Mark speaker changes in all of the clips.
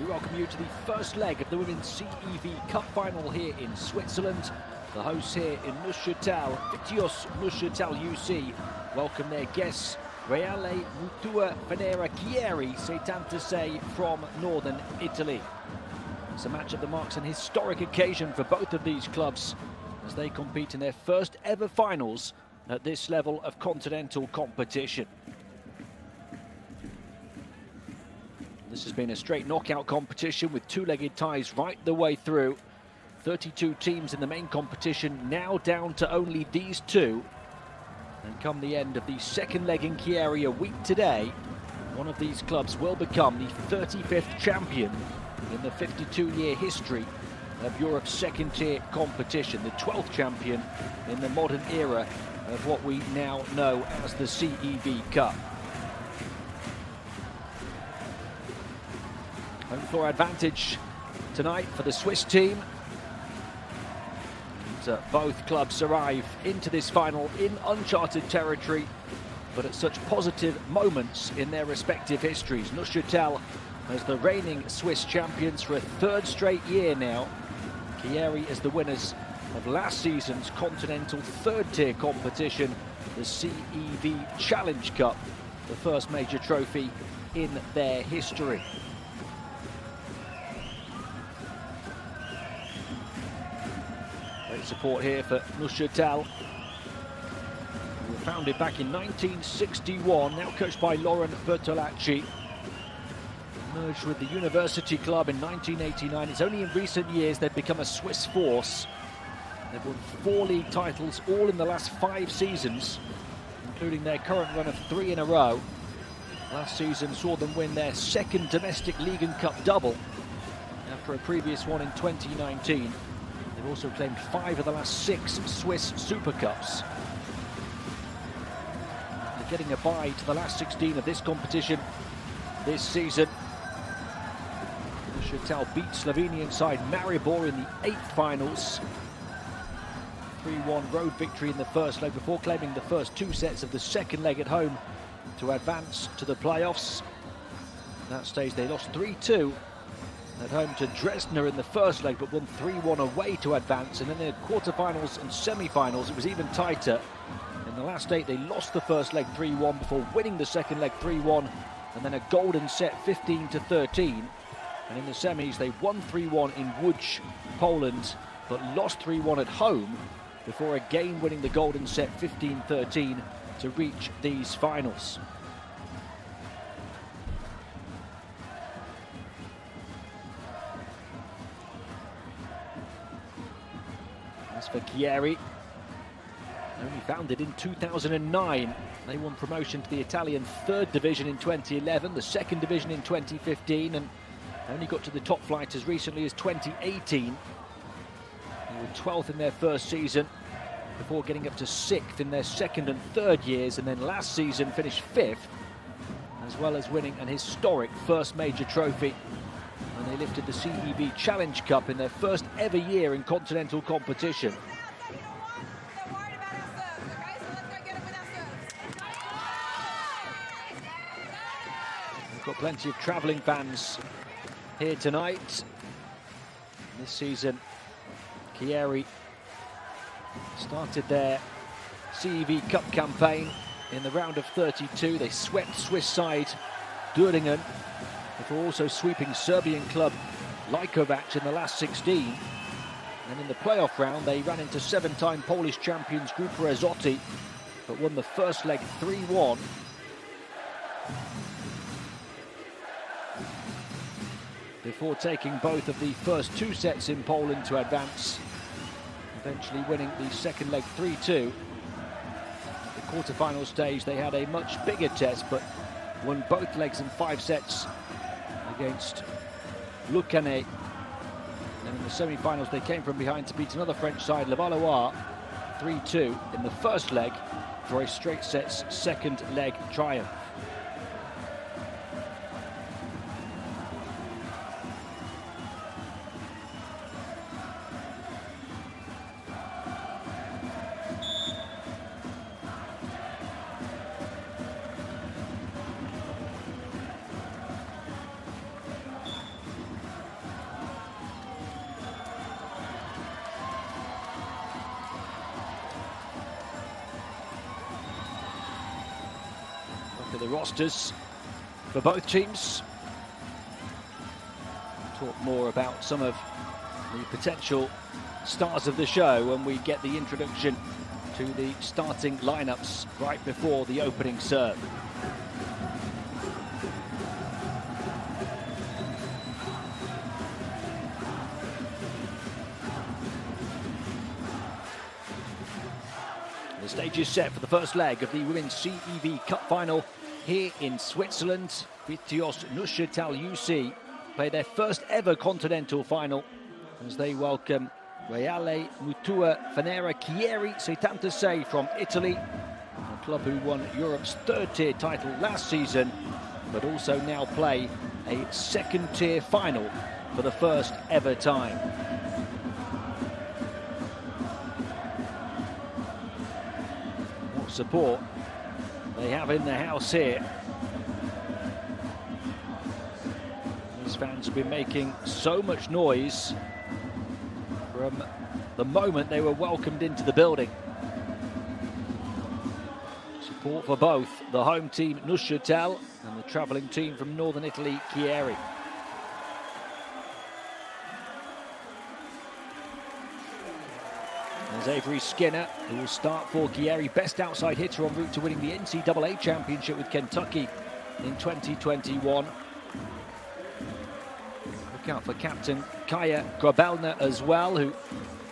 Speaker 1: We welcome you to the first leg of the Women's CEV Cup final here in Switzerland. The hosts here in Neuchâtel, Viteos NEUCHATEL UC, welcome their guests, Reale Mutua Fenera CHIERI'76 from northern Italy. It's a matchup that marks an historic occasion for both of these clubs as they compete in their first ever finals at this level of continental competition. This has been a straight knockout competition with two-legged ties right the way through. 32 teams in the main competition, now down to only these two. And come the end of the second leg in Chieri a week today, one of these clubs will become the 35th champion in the 52-year history of Europe's second-tier competition, the 12th champion in the modern era of what we now know as the CEV Cup. Home floor advantage tonight for the Swiss team. And, both clubs arrive into this final in uncharted territory, but at such positive moments in their respective histories. Neuchâtel as the reigning Swiss champions for a third straight year now. Chieri as the winners of last season's continental third-tier competition, the CEV Challenge Cup, the first major trophy in their history. Great support here for Neuchâtel, who were founded back in 1961, now coached by Lauren Bertolacci. Merged with the University Club in 1989. It's only in recent years they've become a Swiss force. They've won 4 league titles, all in the last 5 seasons, including their current run of 3 in a row. Last season saw them win their second domestic league and cup double after a previous one in 2019. They've also claimed 5 of the last 6 Swiss Super Cups. They're getting a bye to the last 16 of this competition this season. Neuchâtel beat Slovenian side Maribor in the 8th finals. 3-1 road victory in the first leg before claiming the first 2 sets of the second leg at home to advance to the playoffs. At that stage they lost 3-2 at home to Dresdner in the first leg, but won 3-1 away to advance. And in the quarterfinals and semi-finals it was even tighter. In the last 8 they lost the first leg 3-1 before winning the second leg 3-1, and then a golden set 15-13. And in the semis they won 3-1 in Łódź, Poland, but lost 3-1 at home before again winning the golden set 15-13 to reach these finals. As for Chieri, only founded in 2009, they won promotion to the Italian 3rd division in 2011, the 2nd division in 2015, and only got to the top flight as recently as 2018. They were 12th in their first season before getting up to 6th in their 2nd and 3rd years, and then last season finished 5th, as well as winning an historic first major trophy. And they lifted the CEV Challenge Cup in their first ever year in continental competition. We've got plenty of travelling fans here tonight. This season, Chieri started their CEV Cup campaign in the round of 32. They swept Swiss side Düringen before also sweeping Serbian club Lajkovac in the last 16. And in the playoff round, they ran into 7-time Polish champions Grupa Azoty, but won the first leg 3-1. Before taking both of the first 2 sets in Poland to advance, eventually winning the second leg 3-2. The quarterfinal stage they had a much bigger test, but won both legs in 5 sets against Lucanet. And in the semi-finals they came from behind to beat another French side, Levallois, 3-2 in the first leg for a straight sets second leg triumph. the rosters for both teams. Talk more about some of the potential stars of the show when we get the introduction to the starting lineups right before the opening serve. The stage is set for the first leg of the Women's CEV Cup Final here in Switzerland. Viteos NEUCHATEL UC play their first ever continental final as they welcome Reale Mutua Fenera CHIERI'76 from Italy, a club who won Europe's third-tier title last season, but also now play a second-tier final for the first ever time. What support they have in the house here. These fans have been making so much noise from the moment they were welcomed into the building. Support for both the home team NEUCHATEL and the travelling team from northern Italy, Chieri. There's Avery Skinner, who will start for Chieri, best outside hitter en route to winning the NCAA championship with Kentucky in 2021. Look out for captain Kaya Grabelner as well, who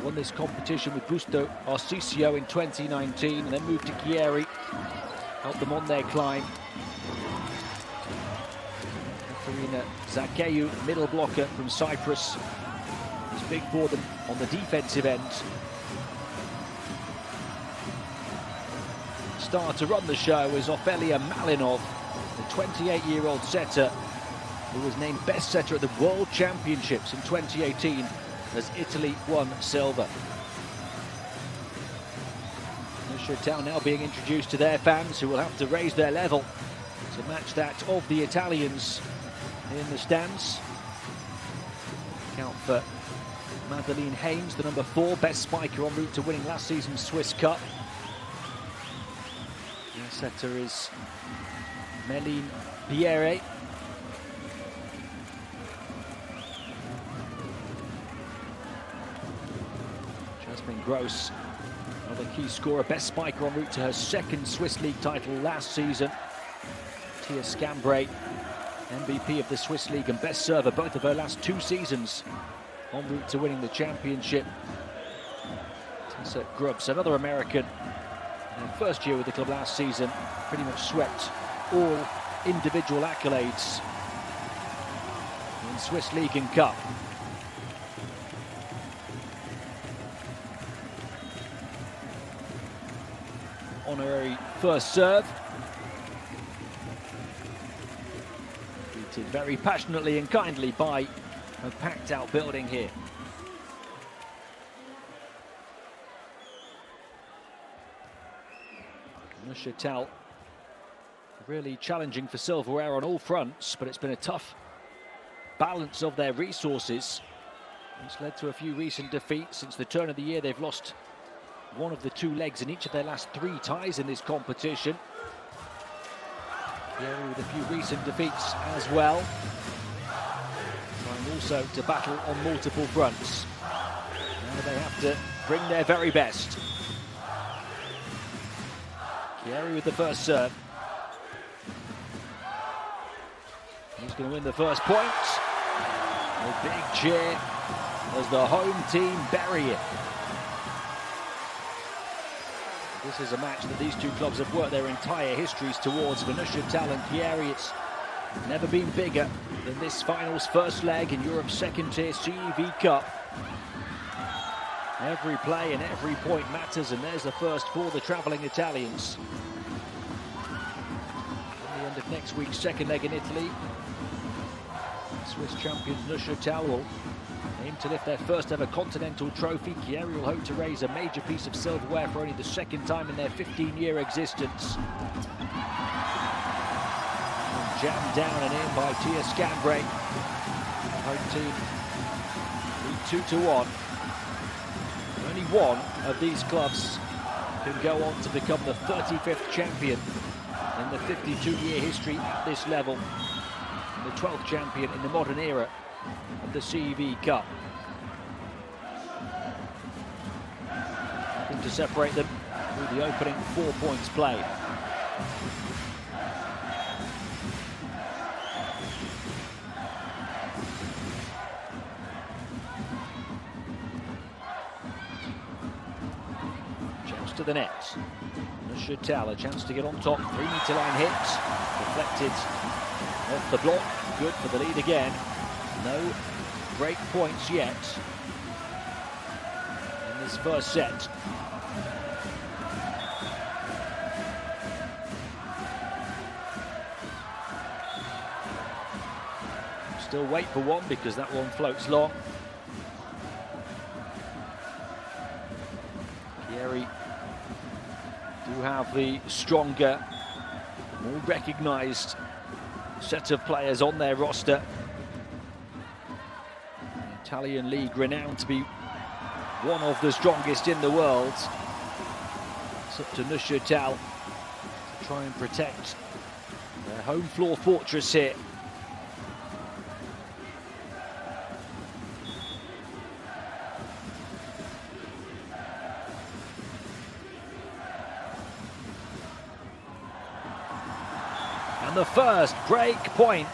Speaker 1: won this competition with Busto Arcisio in 2019 and then moved to Chieri, helped them on their climb. Katerina Zakeu, middle blocker from Cyprus, is big for them on the defensive end. Star to run the show is Ofelia Malinov, the 28-year-old setter who was named best setter at the World Championships in 2018 as Italy won silver. NEUCHATEL now being introduced to their fans, who will have to raise their level to match that of the Italians in the stands. Look out for Madeleine Haynes, the number 4, best spiker en route to winning last season's Swiss Cup. Their setter is Méline Pierre. Jasmine Gross, another key scorer, best spiker en route to her second Swiss League title last season. Tia Scambray, MVP of the Swiss League and best server both of her last 2 seasons, en route to winning the championship. Tessa Grubbs, another American, in her first year with the club last season, pretty much swept all individual accolades in Swiss League and Cup. Honorary first serve. Greeted very passionately and kindly by a packed out building here. NEUCHATEL really challenging for silverware on all fronts, but it's been a tough balance of their resources. It's led to a few recent defeats. Since the turn of the year, they've lost one of the 2 legs in each of their last 3 ties in this competition. Chieri with a few recent defeats as well, trying also to battle on multiple fronts. Now they have to bring their very best. Chieri with the first serve. He's going to win the first point. A big cheer as the home team bury it. This is a match that these 2 clubs have worked their entire histories towards. For NEUCHATEL and Chieri, it's never been bigger than this final's first leg in Europe's second-tier CEV Cup. Every play and every point matters, and there's the first for the travelling Italians. At the end of next week's second leg in Italy, Swiss champions NEUCHATEL will aim to lift their first ever continental trophy. Chieri will hope to raise a major piece of silverware for only the second time in their 15-year existence. And jammed down and in by Tia Scambray. Home team lead 2-1. Only one of these clubs can go on to become the 35th champion in the 52-year history at this level, and the 12th champion in the modern era of the CEV Cup. Nothing to separate them through the opening 4 points played. Chance to the net. NEUCHATEL, a chance to get on top. 3-meter line hit. Deflected off the block. Good for the lead again. No break points yet in this first set. Still wait for one because that one floats long. CHIERI' do have the stronger, more recognised set of players on their roster. The Italian league renowned to be one of the strongest in the world. It's up to NEUCHATEL to try and protect their home floor fortress here. And the first break point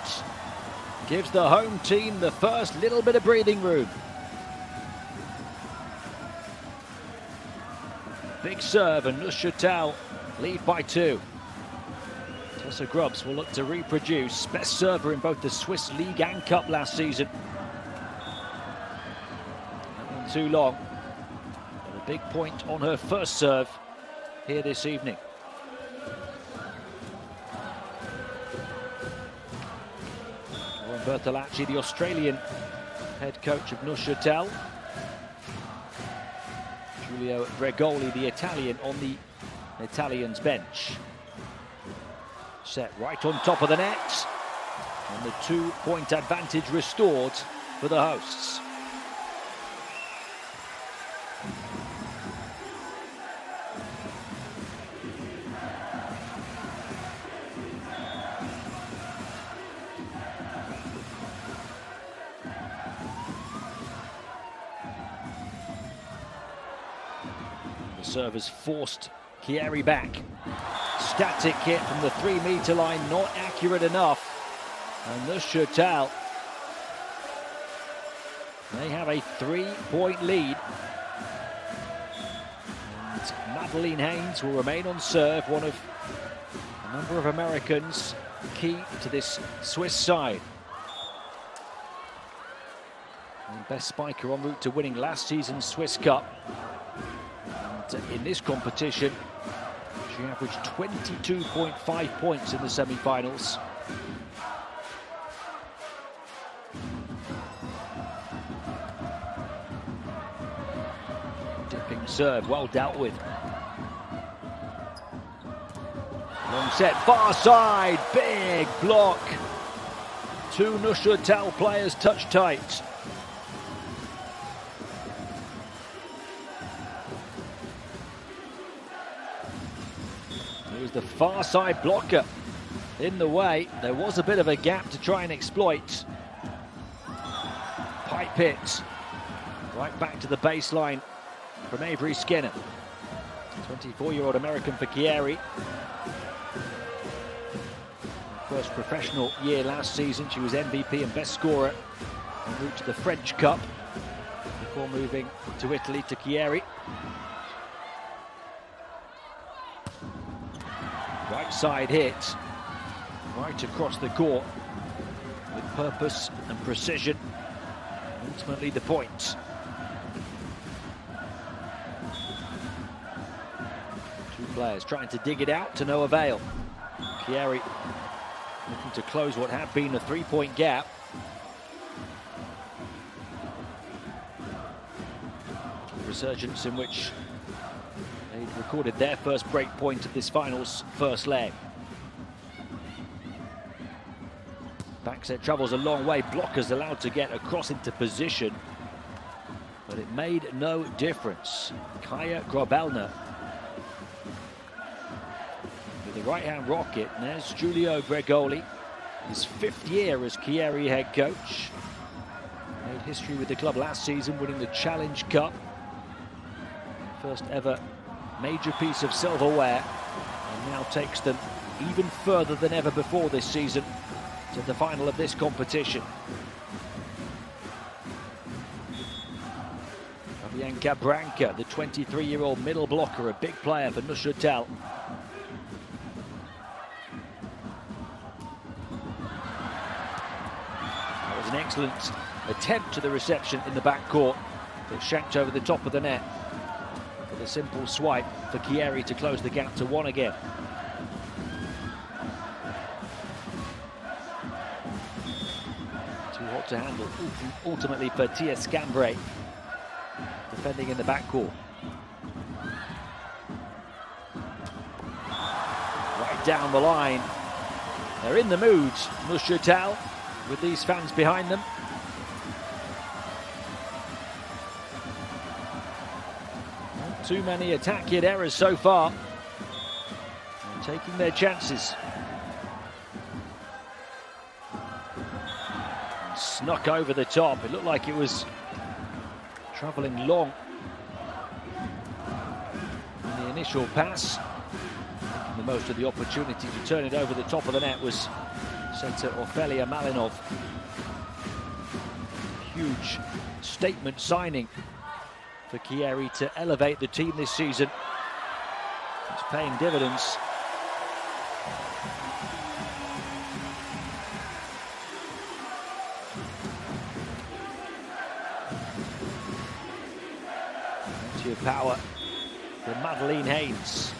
Speaker 1: gives the home team the first little bit of breathing room. Big serve, and NEUCHATEL lead by 2. Tessa Grubbs will look to reproduce. Best server in both the Swiss League and Cup last season. That one too long. But a big point on her first serve here this evening. Bertolacci, the Australian head coach of NEUCHATEL. Giulio Regoli, the Italian, on the Italians' bench. Set right on top of the net. And the 2-point advantage restored for the hosts. The servers forced CHIERI' back. Static hit from the 3-meter line, not accurate enough. And NEUCHATEL, they have a 3-point lead. And Madeline Haynes will remain on serve, one of a number of Americans key to this Swiss side. And best spiker en route to winning last season's Swiss Cup. In this competition, she averaged 22.5 points in the semi-finals. Dipping serve, well dealt with. Long set, far side, big block. 2 NEUCHATEL players touch tight. It was the far side blocker in the way. There was a bit of a gap to try and exploit. Pipe hit right back to the baseline from Avery Skinner. 24-year-old American for CHIERI'. First professional year last season. She was MVP and best scorer en route to the French Cup before moving to Italy to CHIERI'. Right side hit, right across the court, with purpose and precision. Ultimately the point. Two players trying to dig it out to no avail. CHIERI' looking to close what had been a 3-point gap. Resurgence in which they'd recorded their first break point of this finals first leg. Backset travels a long way. Blockers allowed to get across into position, but it made no difference. Kaya Grobelna with the right-hand rocket. And there's Giulio Bregoli, his 5th year as Chieri head coach. Made history with the club last season, winning the Challenge Cup. First ever major piece of silverware, and now takes them even further than ever before this season to the final of this competition. Fabian Branca, the 23-year-old middle blocker, a big player for Neuchâtel. That was an excellent attempt to the reception in the back court, but shanked over the top of the net with a simple swipe for Chieri to close the gap to 1 again. Too hot to handle, ultimately for Tia Scambre, defending in the backcourt. Right down the line. They're in the mood, Neuchâtel, with these fans behind them. Not too many attacking errors so far. They're taking their chances. And snuck over the top. It looked like it was travelling long in the initial pass. The most of the opportunity to turn it over the top of the net was centre Ophelia Malinov. Huge statement signing for Chieri to elevate the team this season. It's paying dividends. Plenty of power for Madeleine Haynes.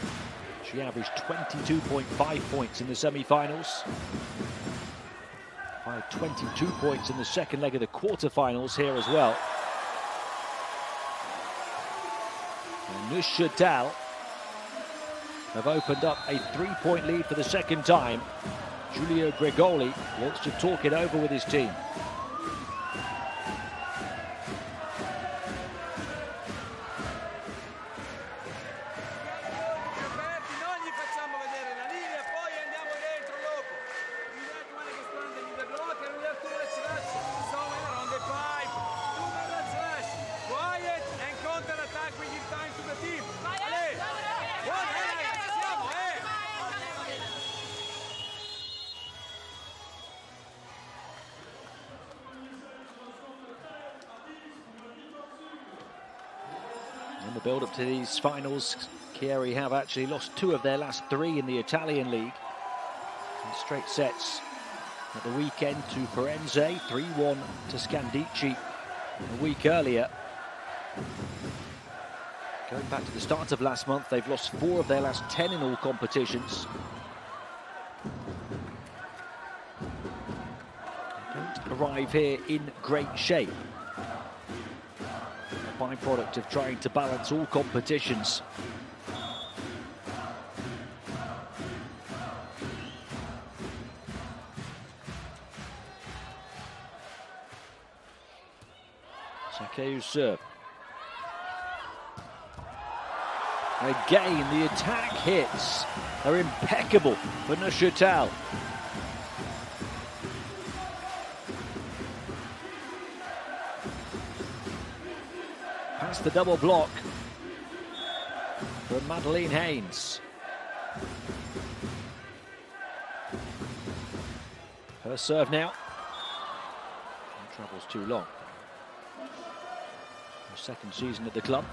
Speaker 1: She averaged 22.5 points in the semi-finals. By 22 points in the second leg of the quarter-finals here as well. And Neuchâtel have opened up a 3-point lead for the second time. Giulio Bregoli wants to talk it over with his team. In the build-up to these finals, Chieri have actually lost 2 of their last 3 in the Italian league. In straight sets at the weekend to Firenze, 3-1 to Scandicci a week earlier. Going back to the start of last month, they've lost 4 of their last 10 in all competitions. They don't arrive here in great shape. Byproduct of trying to balance all competitions. Sakeu's serve. Again, the attack hits are impeccable for Neuchâtel. Past the double block from Madeleine Haynes. Her serve now. And travels too long. Her second season at the club.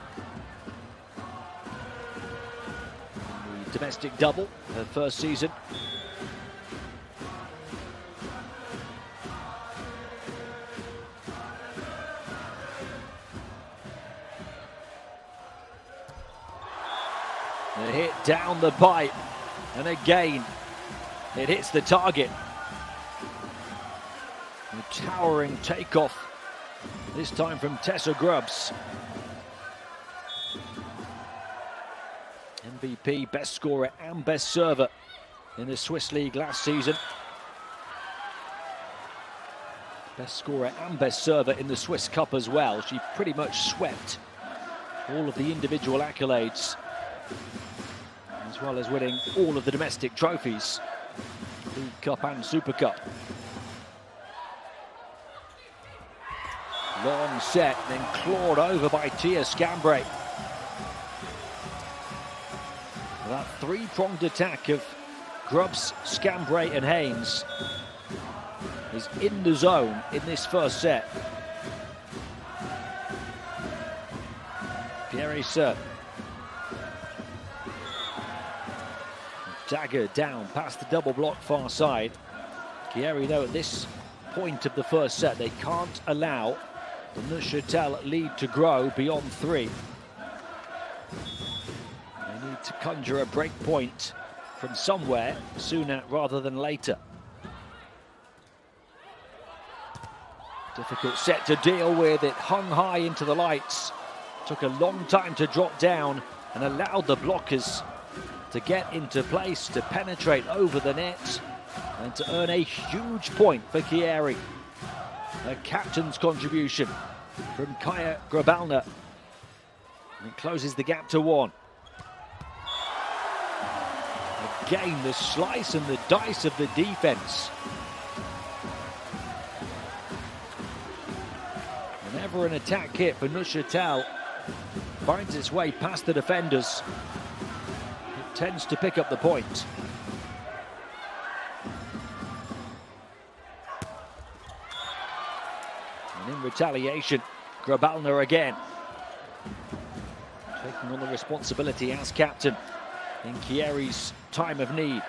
Speaker 1: And the domestic double, her first season. The hit down the pipe, and again it hits the target. A towering takeoff, this time from Tessa Grubbs. MVP, best scorer and best server in the Swiss League last season. Best scorer and best server in the Swiss Cup as well. She pretty much swept all of the individual accolades. as well as winning all of the domestic trophies, League Cup and Super Cup. Long set, then clawed over by Tia Scambray. That three-pronged attack of Grubbs, Scambray and Haynes is in the zone in this first set. Chieri's serve. Dagger down past the double block far side. Chieri know at this point of the first set they can't allow the Neuchâtel lead to grow beyond 3. They need to conjure a break point from somewhere sooner rather than later. Difficult set to deal with. It hung high into the lights. Took a long time to drop down and allowed the blockers to get into place, to penetrate over the net and to earn a huge point for Chieri. A captain's contribution from Kaja Grabalna. And it closes the gap to 1. Again, the slice and the dice of the defense. Whenever an attack hit for Neuchâtel finds its way past the defenders, it tends to pick up the point. And in retaliation, Grabalna again, taking on the responsibility as captain in Chieri's time of need.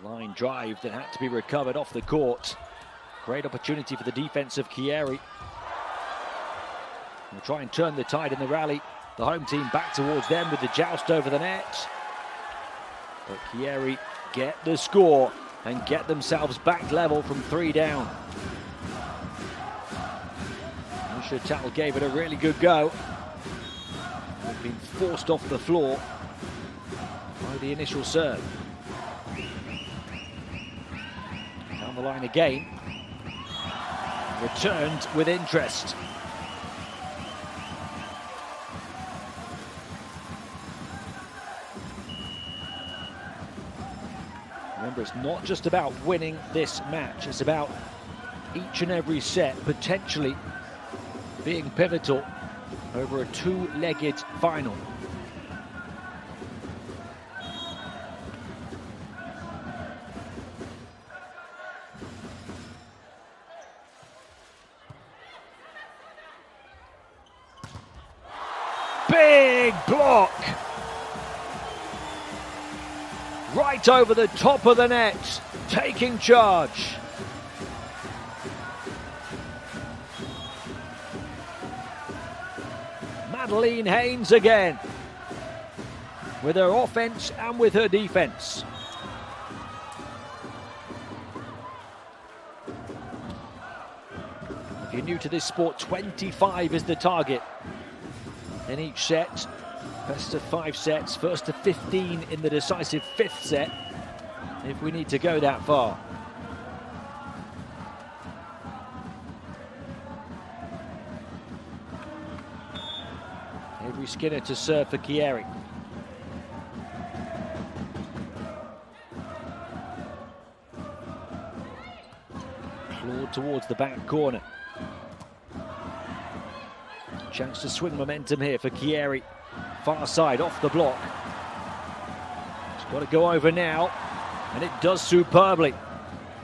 Speaker 1: The line drive that had to be recovered off the court. Great opportunity for the defense of Chieri. We'll try and turn the tide in the rally. The home team back towards them with the joust over the net. But Chieri get the score and get themselves back level from 3 down. Neuchâtel gave it a really good go. They've been forced off the floor by the initial serve. Down the line again. Returned with interest. Remember, it's not just about winning this match, it's about each and every set potentially being pivotal over a 2-legged final. Big block! Right over the top of the net, taking charge. Madeleine Haynes again, with her offense and with her defense. If you're new to this sport, 25 is the target in each set. Best of 5 sets, first to 15 in the decisive 5th set, if we need to go that far. Avery Skinner to serve for Chieri. Clawed towards the back corner. Chance to swing momentum here for Chieri. Far side, off the block. It's got to go over now, and it does superbly.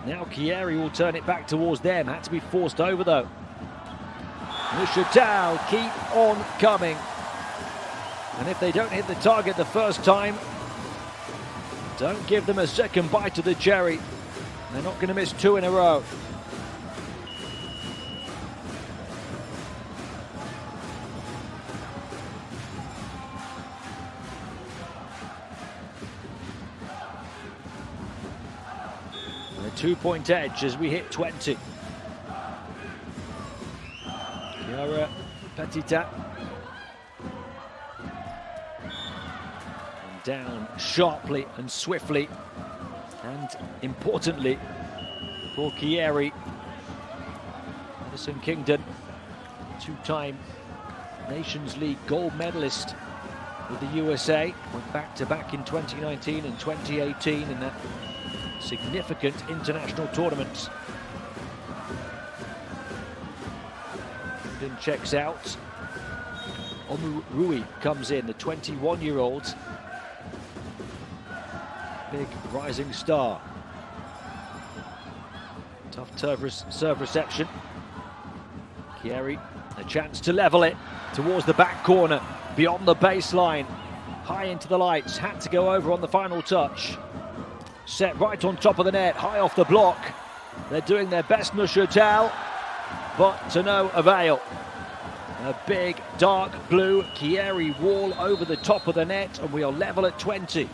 Speaker 1: Now Chieri will turn it back towards them. Had to be forced over though. Neuchâtel keep on coming. And if they don't hit the target the first time, don't give them a second bite of the cherry. They're not going to miss 2 in a row. A 2-point edge as we hit 20. Chiara Petita. And down sharply and swiftly. And importantly for Chieri, Alison Kingdon, two-time Nations League gold medalist with the USA, went back-to-back in 2019 and 2018 in that significant international tournament. Kingdon checks out. Omu Rui comes in, the 21-year-old. Big rising star. Tough serve reception. Chieri, a chance to level it towards the back corner, beyond the baseline, high into the lights, had to go over on the final touch. Set right on top of the net, high off the block. They're doing their best, NEUCHATEL, but to no avail. A big dark blue Chieri wall over the top of the net, and we are level at 20.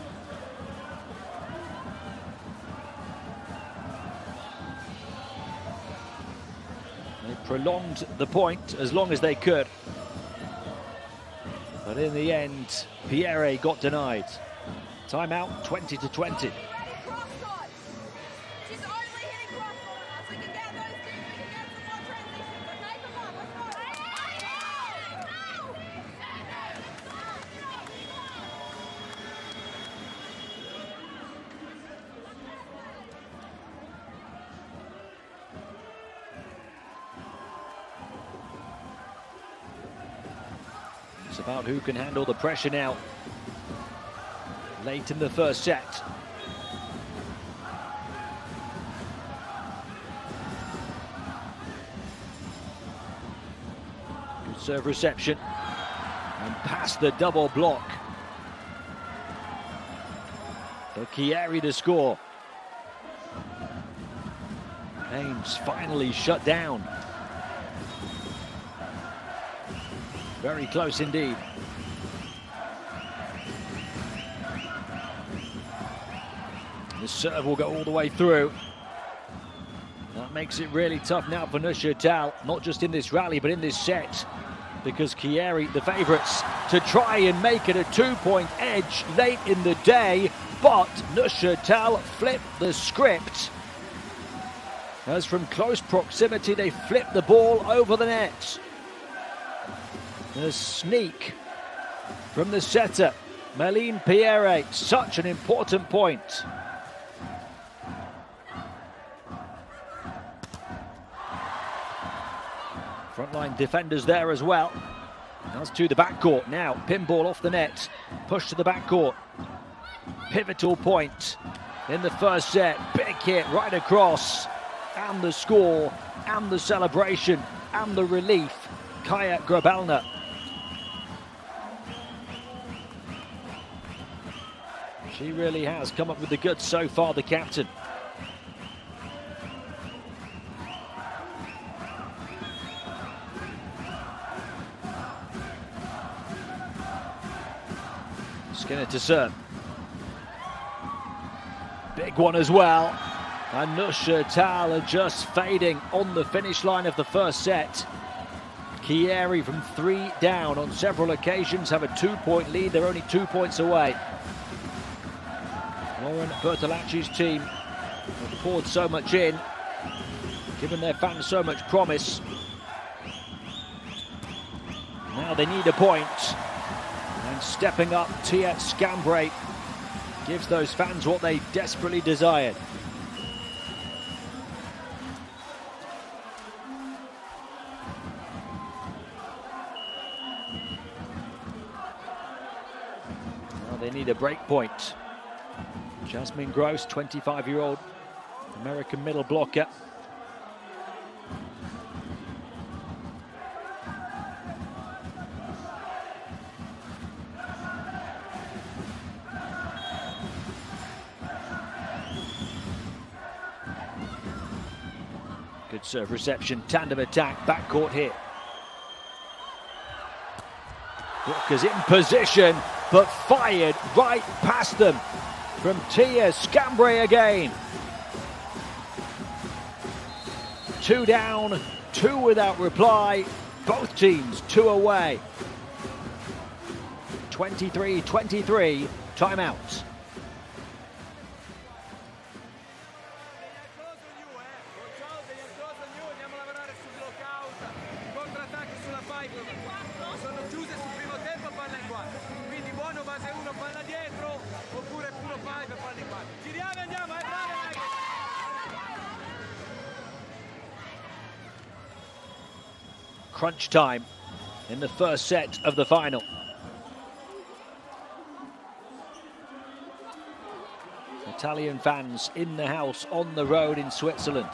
Speaker 1: They prolonged the point as long as they could, but in the end, Pierre got denied. Timeout, 20-20. It's about who can handle the pressure now. Late in the first set. Good serve reception. And past the double block. For Chieri to score. Ames finally shut down. Very close indeed. The serve will go all the way through. That makes it really tough now for NEUCHATEL, not just in this rally, but in this set, because Chieri, the favourites, to try and make it a 2-point edge late in the day, but NEUCHATEL flipped the script. As from close proximity, they flipped the ball over the net. A sneak from the setter, Méline Pierre, such an important point. Frontline defenders there as well. That's to the backcourt now. Pinball off the net, push to the backcourt. Pivotal point in the first set. Big hit right across, and the score, and the celebration, and the relief. Kaya Grabelna. She really has come up with the goods so far, the captain. Skinner to serve. Big one as well. And NEUCHATEL are just fading on the finish line of the first set. Chieri from 3 down on several occasions have a 2-point lead. They're only 2 points away. Lauren Bertolacci's team have poured so much in, given their fans so much promise. Now they need a point. And stepping up, Tia Scambray gives those fans what they desperately desired. Now they need a break point. Jasmine Gross, 25-year-old American middle blocker. Good serve reception, tandem attack, backcourt hit. Blockers in position, but fired right past them from Tia Scambray again. 2 down, 2 without reply. Both teams 2 away. 23-23, timeout. crunch time in the first set of the final. Italian fans in the house, on the road in Switzerland.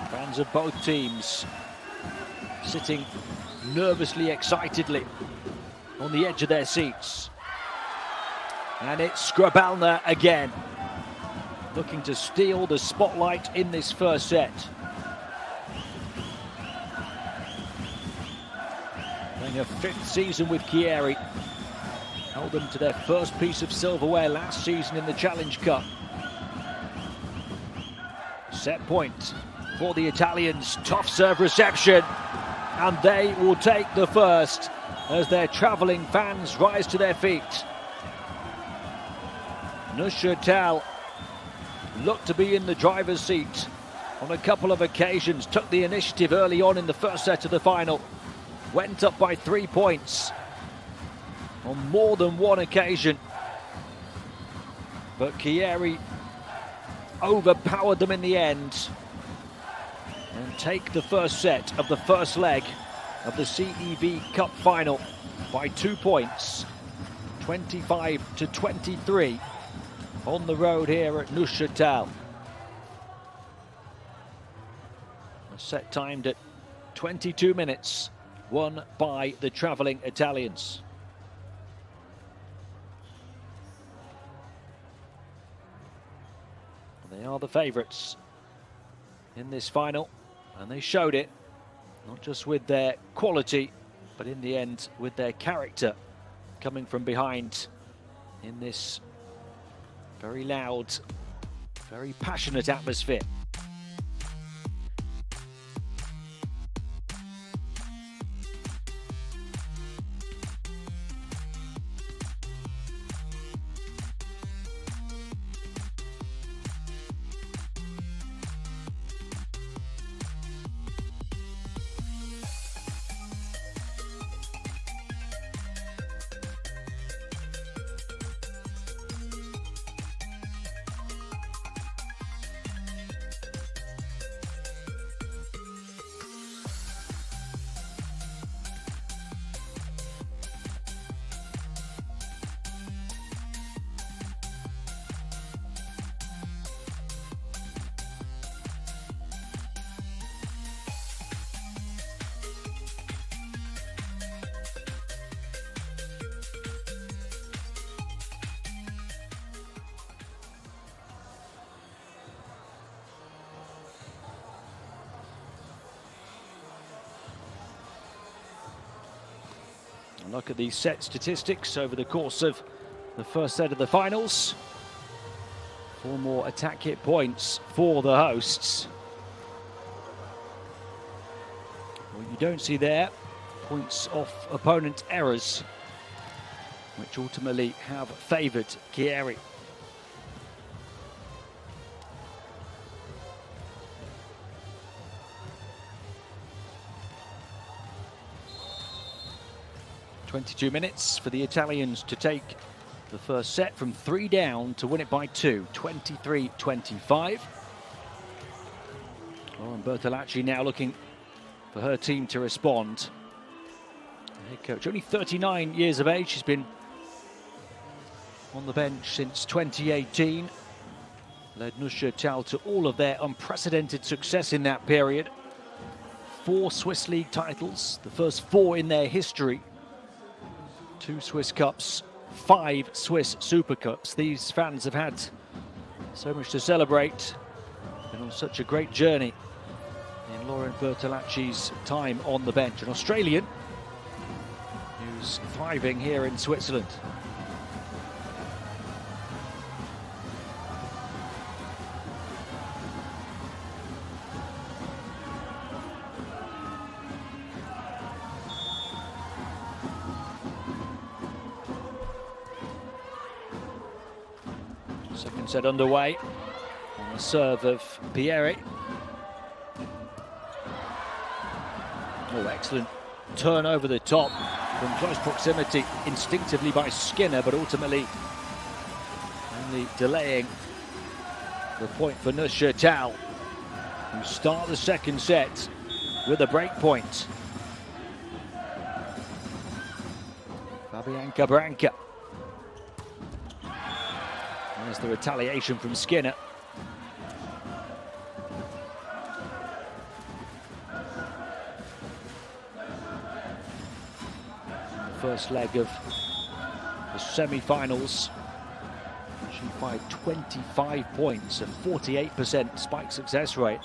Speaker 1: Fans of both teams sitting nervously, excitedly on the edge of their seats. And it's Skrabalna again, looking to steal the spotlight in this first set. Playing a 5th season with Chieri. Held them to their first piece of silverware last season in the Challenge Cup. Set point for the Italians. Tough serve reception. And they will take the first as their travelling fans rise to their feet. Neuchâtel looked to be in the driver's seat on a couple of occasions. Took the initiative early on in the first set of the final. Went up by 3 points on more than one occasion. But Chieri overpowered them in the end and take the first set of the first leg of the CEV Cup final by 2 points, 25-23 on the road here at Neuchâtel. A set timed at 22 minutes, won by the travelling Italians. They are the favourites in this final, and they showed it, not just with their quality, but in the end with their character, coming from behind in this very loud, very passionate atmosphere. Look at these set statistics over the course of the first set of the finals. 4 more attack hit points for the hosts. What you don't see there, points off opponent errors, which ultimately have favoured Chieri. "22 minutes for the Italians to take the first set from 3 down to win it by 2, 23-25. Lauren Bertolacci now looking for her team to respond. The head coach, only 39 years of age, she's been on the bench since 2018. Led Neuchâtel to all of their unprecedented success in that period. 4 Swiss League titles, the first 4 in their history. 2 Swiss Cups, 5 Swiss Super Cups. These fans have had so much to celebrate and on such a great journey in Lauren Bertolacci's time on the bench. An Australian who's thriving here in Switzerland. Second set underway on the serve of Chieri. Oh, excellent turn over the top from close proximity, instinctively by Skinner, but ultimately only delaying the point for Neuchâtel. who start the second set with a break point. Fabianca Branca. There's the retaliation from Skinner. The first leg of the semi-finals. She fired 25 points, a 48% spike success rate.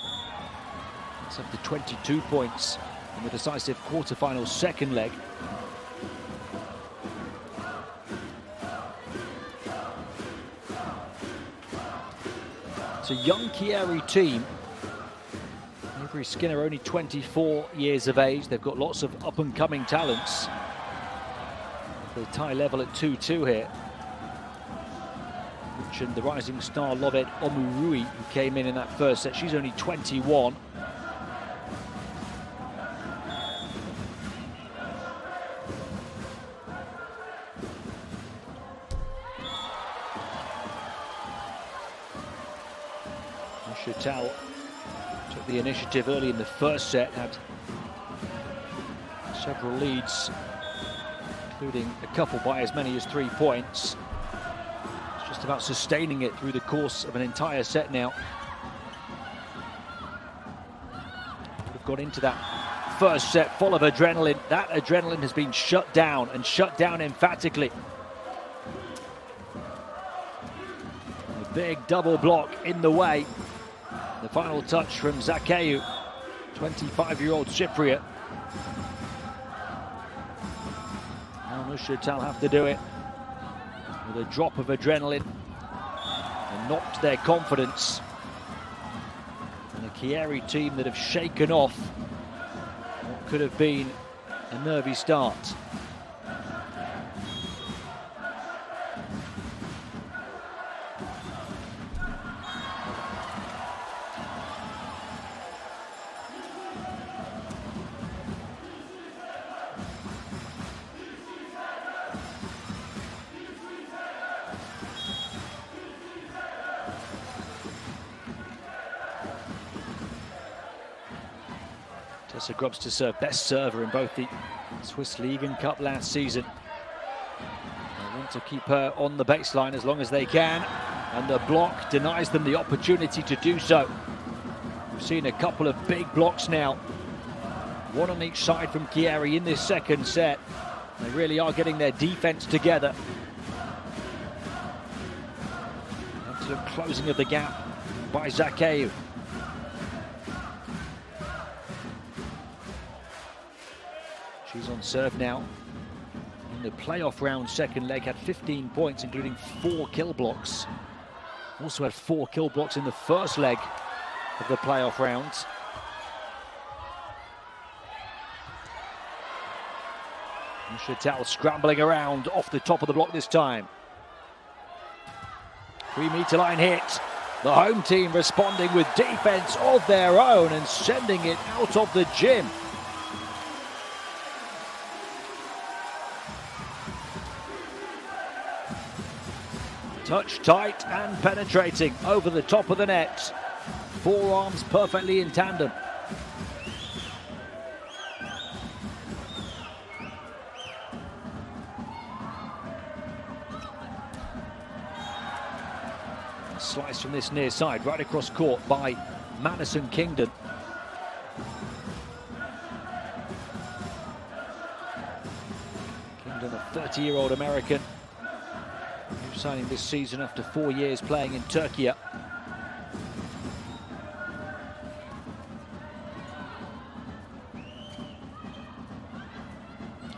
Speaker 1: That's up to 22 points in the decisive quarterfinal second leg. It's a young CHIERI' team. Avery Skinner only 24 years of age. They've got lots of up-and-coming talents. They tie level at 2-2 here. Mentioned the rising star Lovett Omurui, who came in that first set. She's only 21. Neuchâtel took the initiative early in the first set, had several leads, including a couple by as many as 3 points. It's just about sustaining it through the course of an entire set now. We've got into that first set full of adrenaline. That adrenaline has been shut down, and shut down emphatically. A big double block in the way. The final touch from Zakeu, 25-year-old Cypriot. Now Neuchâtel have to do it with a drop of adrenaline and knocked their confidence. And a CHIERI' team that have shaken off what could have been a nervy start. Tessa Grubbs to serve, best server in both the Swiss League and Cup last season. They want to keep her on the baseline as long as they can, and the block denies them the opportunity to do so. We've seen a couple of big blocks now, one on each side from CHIERI' in this second set. They really are getting their defense together. Absolute closing of the gap by Zakeu. She's on serve now. In the playoff round, second leg, had 15 points, including 4 kill blocks. Also had 4 kill blocks in the first leg of the playoff rounds. Neuchâtel scrambling around off the top of the block this time. 3-meter line hit. The home team responding with defense of their own and sending it out of the gym. Touch tight and penetrating over the top of the net. Forearms perfectly in tandem. Slice from this near side, right across court by Madison Kingdon. Kingdon, a 30-year-old American, signing this season after 4 years playing in Turkey.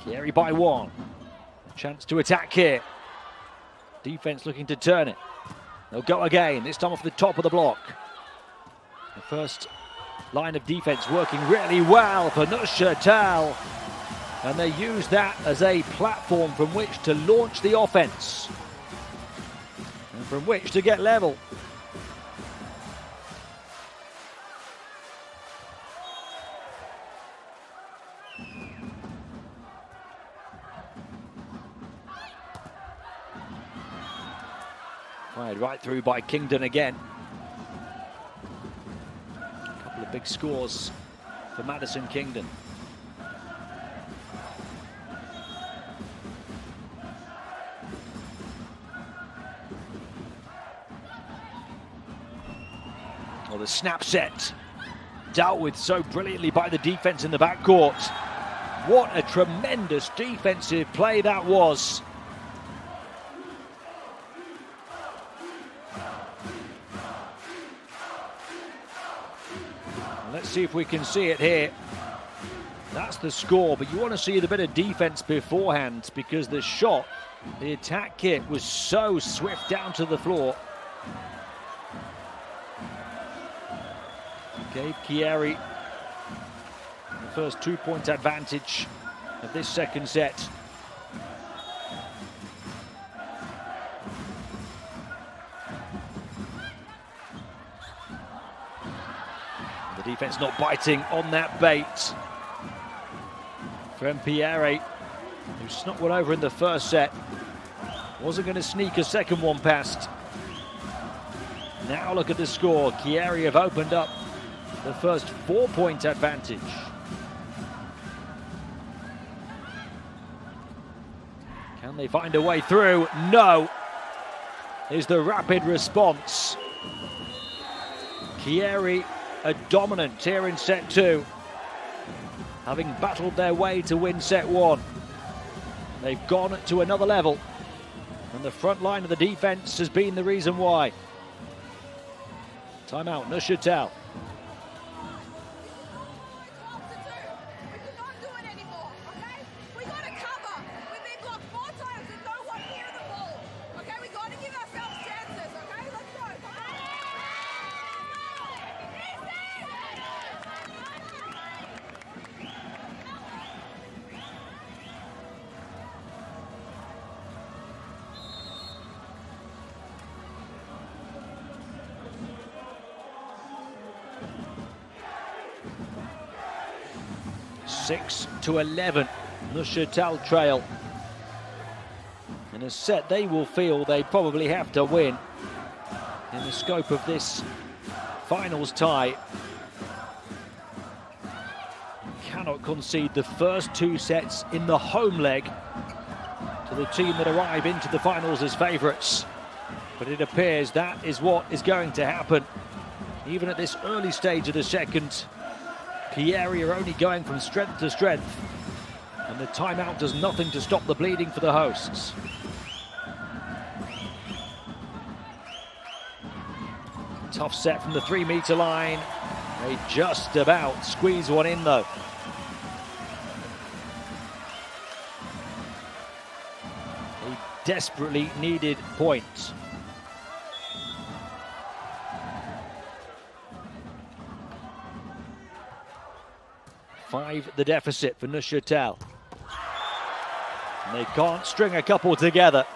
Speaker 1: CHIERI' by 1. Chance to attack here. Defense looking to turn it. They'll go again, this time off the top of the block. The first line of defense working really well for Neuchâtel. And they use that as a platform from which to launch the offense. And from which to get level. Fired right through by Kingdon again. A couple big scores for Madison Kingdon. Well, the snap set dealt with so brilliantly by the defense in the backcourt. What a tremendous defensive play that was. Let's see if we can see it here. That's the score, but you want to see the bit of defense beforehand because the shot, the attack kit was so swift down to the floor. Gave CHIERI the first 2-point advantage of this second set. The defense not biting on that bait from CHIERI, who snuck one over in the first set. Wasn't going to sneak a second one past. Now look at the score. CHIERI have opened up the first 4-point advantage. Can they find a way through? No, is the rapid response. CHIERI are dominant here in set 2, having battled their way to win set 1. They've gone to another level, and the front line of the defense has been the reason why. Timeout, Neuchâtel. Six to 11, Neuchâtel trail. In a set they will feel they probably have to win in the scope of this finals tie. Cannot concede the first 2 sets in the home leg to the team that arrive into the finals as favourites. But it appears that is what is going to happen. Even at this early stage of the second, CHIERI are only going from strength to strength, and the timeout does nothing to stop the bleeding for the hosts. Tough set from the 3-meter line. They just about squeeze one in though. A desperately needed point. Five the deficit for Neuchâtel. And they can't string a couple together.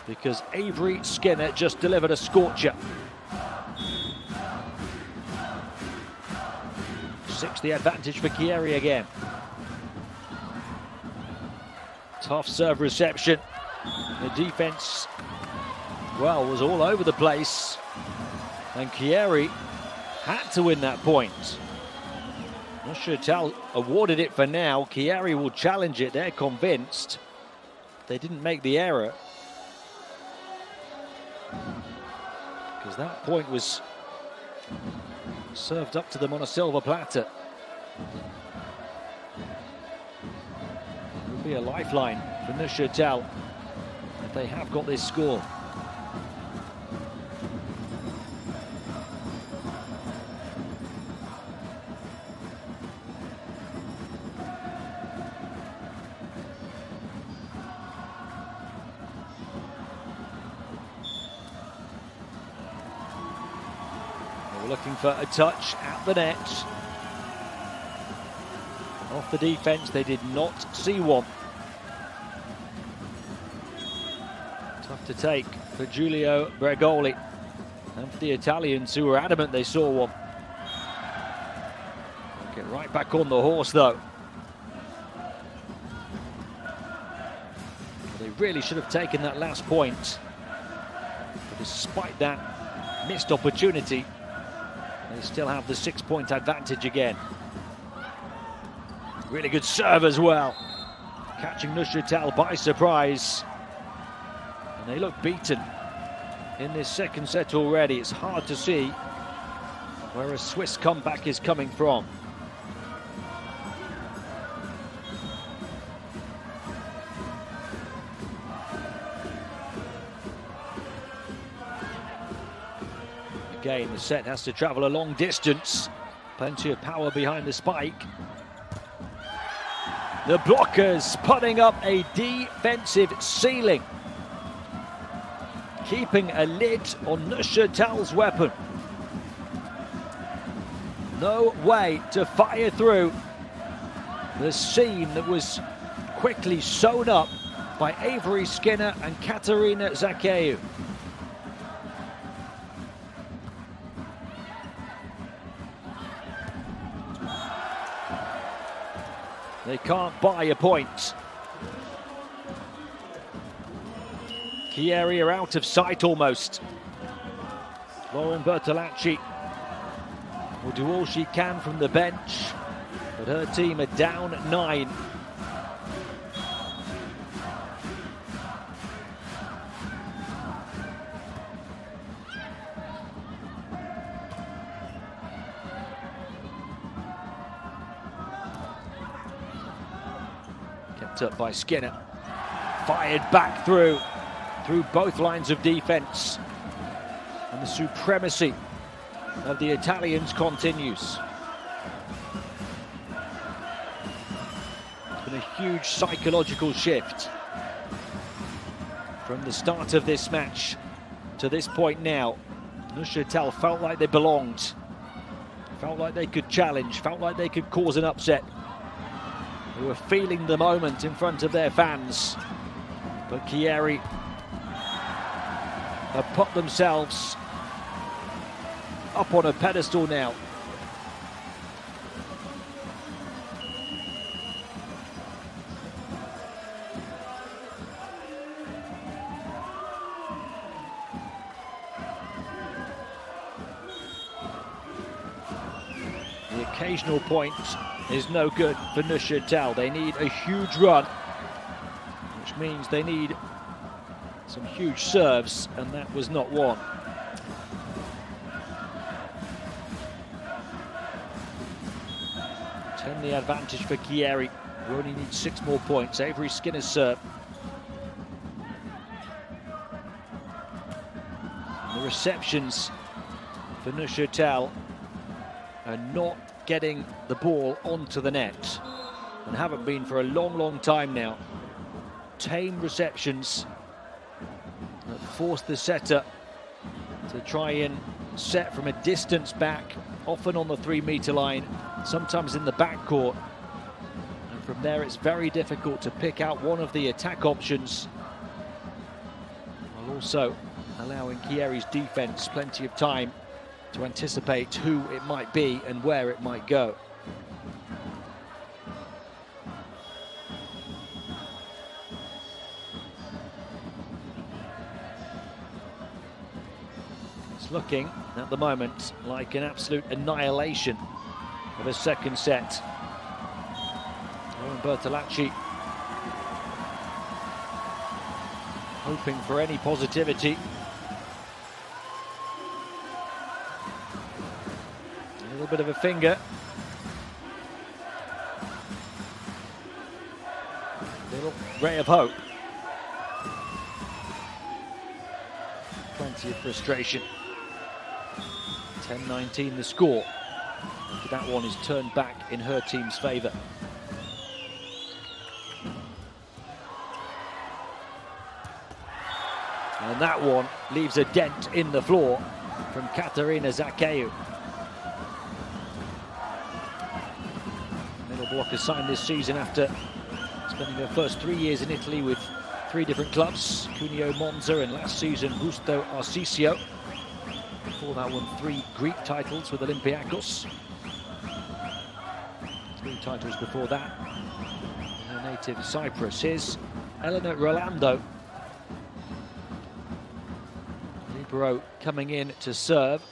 Speaker 1: Because Avery Skinner just delivered a scorcher. 6 the advantage for CHIERI again. Tough serve reception. The defense, well, was all over the place, and CHIERI had to win that point. Neuchâtel awarded it for now. CHIERI will challenge it. They're convinced they didn't make the error, because that point was served up to them on a silver platter. It will be a lifeline for Neuchâtel if they have got this score. Looking for a touch at the net. Off the defense, they did not see one. Tough to take for Giulio Bregoli and for the Italians, who were adamant they saw one. Get right back on the horse though. They really should have taken that last point. Despite that missed opportunity, they still have the 6-point advantage again. Really good serve as well, catching Neuchâtel by surprise. And they look beaten in this second set already. It's hard to see where a Swiss comeback is coming from. Again, the set has to travel a long distance. Plenty of power behind the spike. The blockers putting up a defensive ceiling, keeping a lid on Neuchâtel's weapon. No way to fire through the seam that was quickly sewn up by Avery Skinner and Katerina Zacheou. They can't buy a point. Chieri are out of sight almost. Lauren Bertolacci will do all she can from the bench, but her team are down 9. Kept up by Skinner. Fired back through both lines of defense. And the supremacy of the Italians continues. It's been a huge psychological shift from the start of this match to this point now. Neuchâtel felt like they belonged, felt like they could challenge, felt like they could cause an upset. They were feeling the moment in front of their fans, but Chieri have put themselves up on a pedestal now. The occasional point is no good for Neuchâtel. They need a huge run, which means they need some huge serves, and that was not one. The advantage for Chieri, who only needs 6 more points. Avery Skinner's serve. And the receptions for Neuchâtel are not getting the ball onto the net, and haven't been for a long time now. Tame receptions that force the setter to try and set from a distance back, often on the 3-meter line, sometimes in the backcourt. And from there it's very difficult to pick out one of the attack options, while also allowing Chieri's defense plenty of time to anticipate who it might be and where it might go. It's looking at the moment like an absolute annihilation of a second set. Lauren Bertolacci hoping for any positivity. A little bit of a finger. Little ray of hope. Plenty of frustration. 10-19 the score. That one is turned back in her team's favour. And that one leaves a dent in the floor from Katerina Zacheou. Middle blocker signed this season after spending her first 3 years in Italy with 3 different clubs, Cuneo Monza, and last season Busto Arsizio. Before that, won 3 Greek titles with Olympiacos. 3 titles before that in her native Cyprus. Here's Elena Rolando. Pro coming in to serve.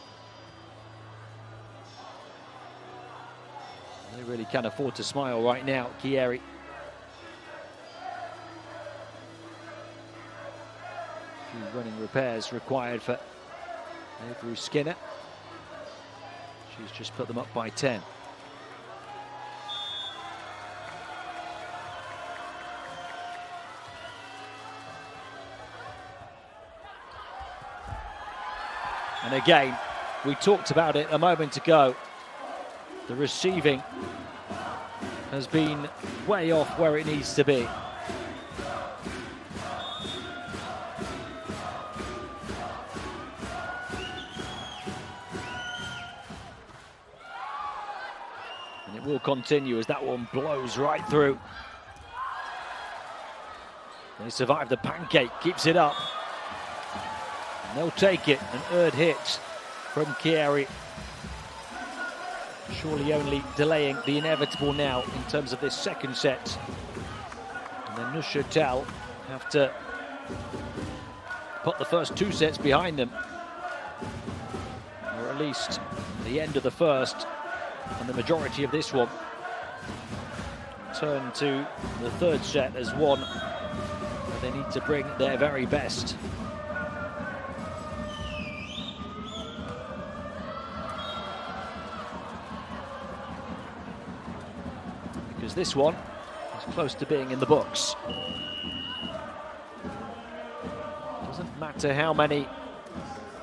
Speaker 1: They really can afford to smile right now, Chieri. A few running repairs required for Avery Skinner. She's just put them up by 10. And again, we talked about it a moment ago. The receiving has been way off where it needs to be. And it will continue as that one blows right through. They survive the pancake, keeps it up. And they'll take it, an earned hit from Chieri. Surely only delaying the inevitable now in terms of this second set. And then Neuchâtel have to put the first two sets behind them. Or at least the end of the first and the majority of this one. Turn to the third set as one where they need to bring their very best. Because this one is close to being in the books. Doesn't matter how many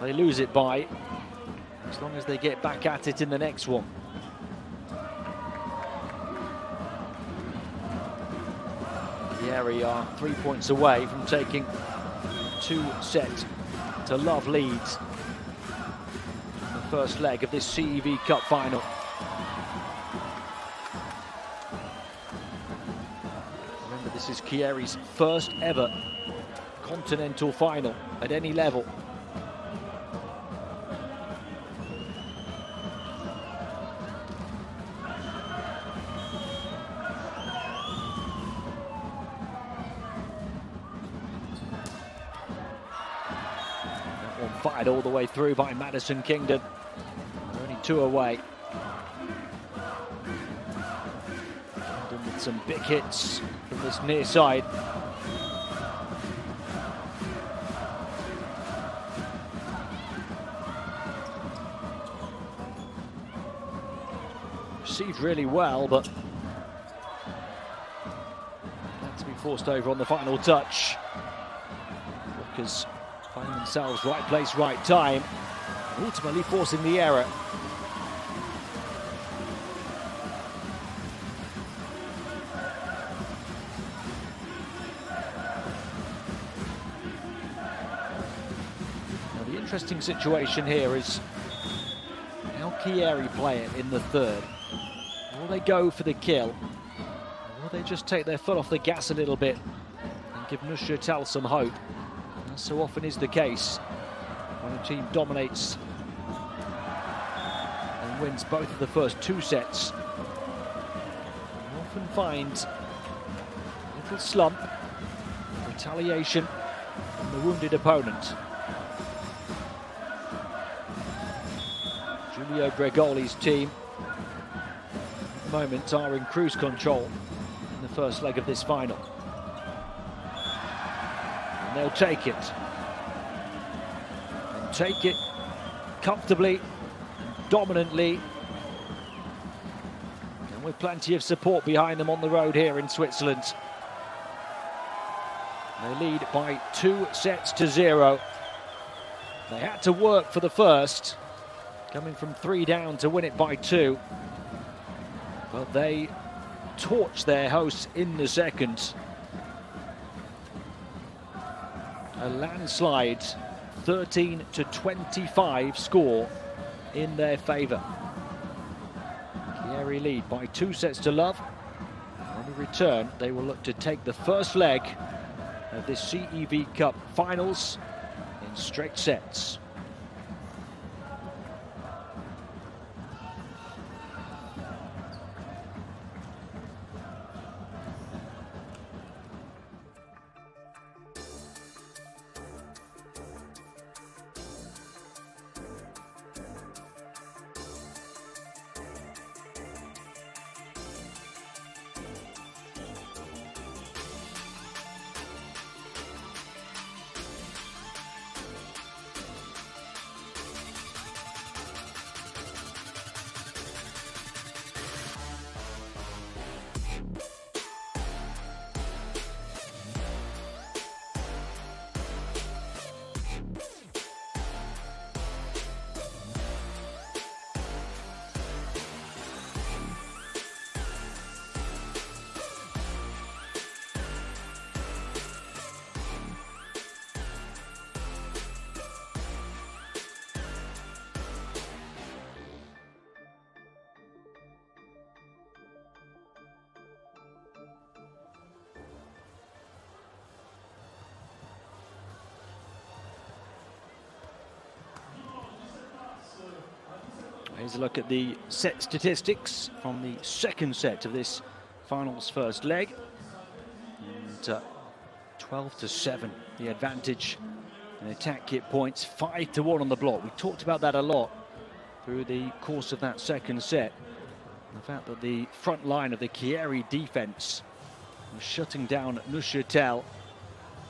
Speaker 1: they lose it by, as long as they get back at it in the next one. Chieri are 3 points away from taking 2-set to love leads in the first leg of this CEV Cup final. This is Chieri's first ever continental final at any level. That one fired all the way through by Madison Kingdon. They're only 2 away. Kingdon with some big hits from this near side. Received really well, but had to be forced over on the final touch. Rockers finding themselves right place, right time, ultimately forcing the error. Interesting situation here is how Chieri play it in the third. Will they go for the kill? Or will they just take their foot off the gas a little bit and give Neuchâtel some hope? As so often is the case when a team dominates and wins both of the first 2 sets. You often find a little slump, retaliation from the wounded opponent. Giulio Gregoli's team at the moment are in cruise control in the first leg of this final. And they'll take it. And take it comfortably, dominantly, and with plenty of support behind them on the road here in Switzerland. They lead by 2-0. They had to work for the first, coming from 3 down to win it by 2. But they torched their hosts in the second. A landslide 13-25 score in their favour. Chieri lead by 2-0. On the return, they will look to take the first leg of this CEV Cup finals in straight sets. Here's a look at the set statistics from the second set of this finals first leg. And 12-7, the advantage in attack kit points, 5-1 on the block. We talked about that a lot through the course of that second set. The fact that the front line of the CHIERI defense was shutting down NEUCHATEL.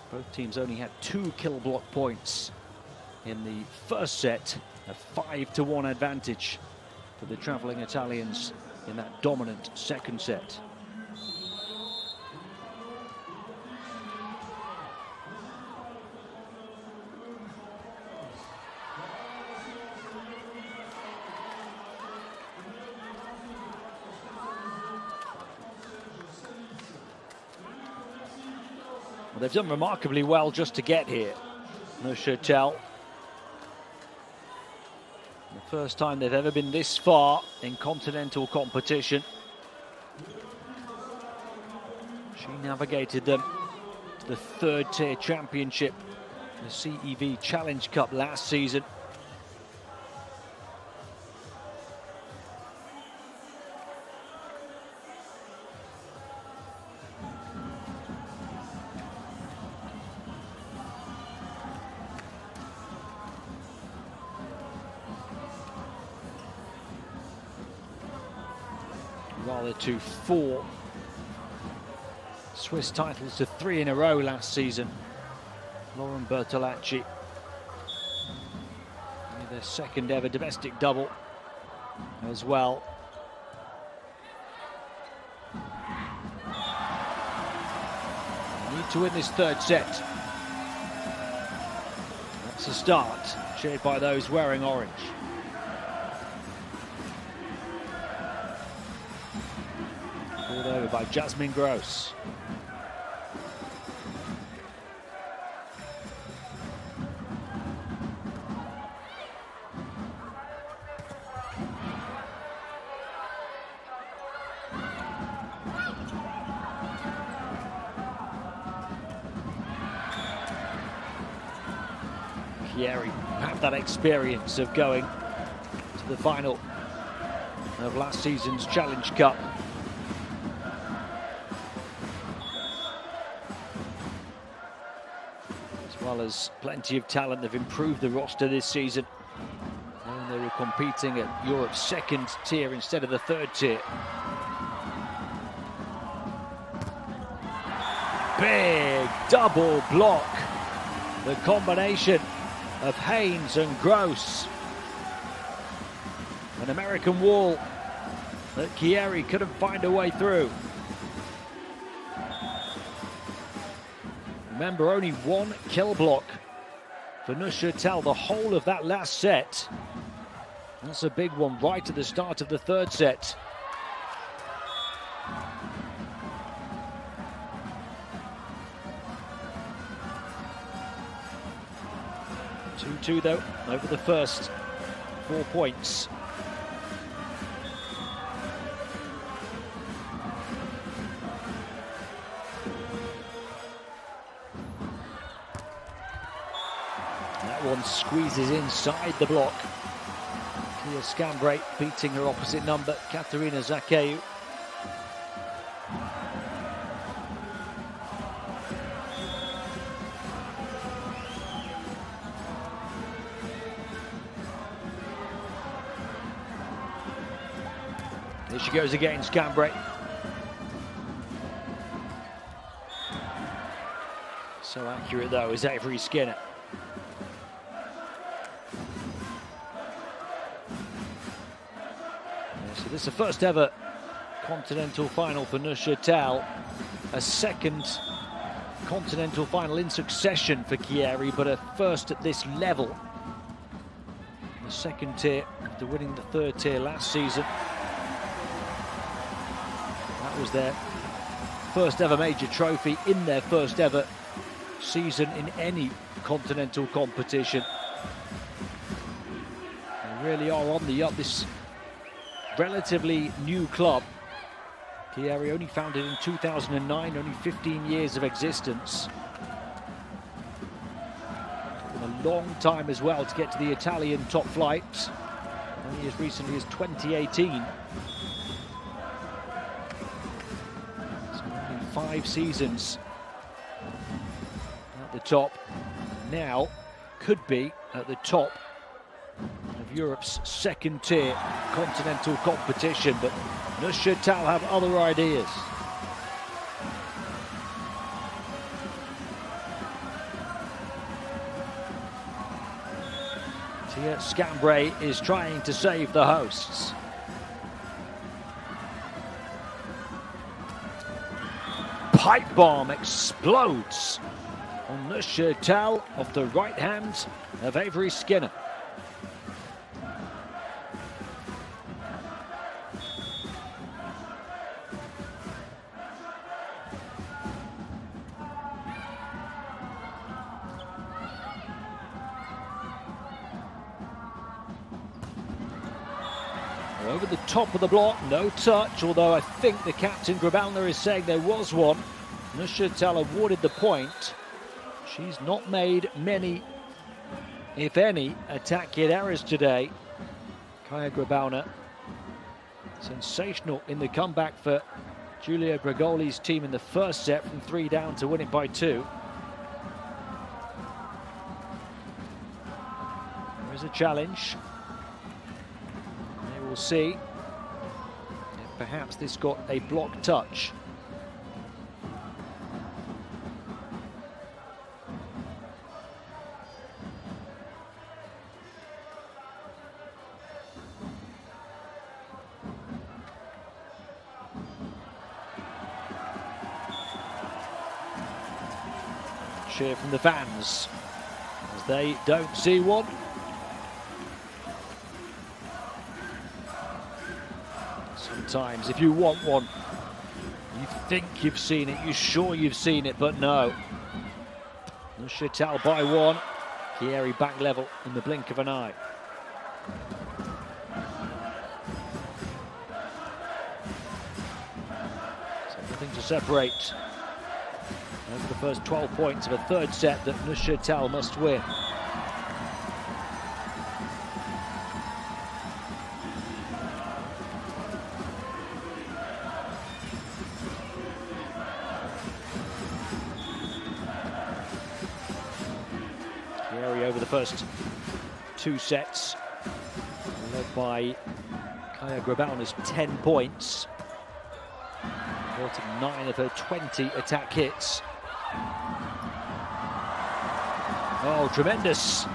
Speaker 1: Both teams only had 2 kill block points in the first set, a 5-1 advantage for the travelling Italians in that dominant second set. Well, they've done remarkably well just to get here, NEUCHATEL. The first time they've ever been this far in continental competition. She navigated them to the third tier championship, the CEV Challenge Cup last season. Rather to 4 Swiss titles to 3 in a row last season. Lauren Bertolacci, their second ever domestic double as well. Need to win this third set. That's a start, cheered by those wearing orange. Pulled over by Jasmine Gross. CHIERI have that experience of going to the final of last season's Challenge Cup. As well as plenty of talent. They've improved the roster this season. And they were competing at Europe's second tier instead of the third tier. Big double block. The combination of Haynes and Gross. An American wall that CHIERI couldn't find a way through. Remember, only 1 kill block for NEUCHATEL the whole of that last set. That's a big one right at the start of the third set. Two though, over the first 4 points. That one squeezes inside the block. Kia Scambray beating her opposite number, Katerina Zakeu. There she goes again, Scambray. So accurate though is Avery Skinner. So this is the first ever continental final for NEUCHATEL. A second continental final in succession for CHIERI, but a first at this level. The second tier after winning the third tier last season. That was their first ever major trophy in their first ever season in any continental competition. They really are on the up, this relatively new club. CHIERI only founded in 2009, only 15 years of existence. Took them a long time as well to get to the Italian top flight. only as recently as 2018. So only 5 seasons at the top. Now could be at the top of Europe's second tier continental competition, but Neuchâtel have other ideas. Scambray is trying to save the hosts. Pipe bomb explodes on Neuchâtel off the right hand of Avery Skinner. Over the top of the block, no touch, although I think the captain Grabalner is saying there was one. Neuchâtel awarded the point. She's not made many, if any, attack hit errors today. Kaya Grabalner, sensational in the comeback for Giulia Gregoli's team in the first set from 3 down to win it by 2. There is a challenge. We'll see if perhaps this got a block touch. Cheer from the fans as they don't see one. Sometimes if you want one, you think you've seen it, you're sure you've seen it, but no. Neuchâtel by 1. Chieri back level in the blink of an eye. So nothing to separate. Over the first 12 points of a third set that Neuchâtel must win. Over the first 2 sets, led by Kaya Grabalner's 10 points, converting 9 of her 20 attack hits. Oh, tremendous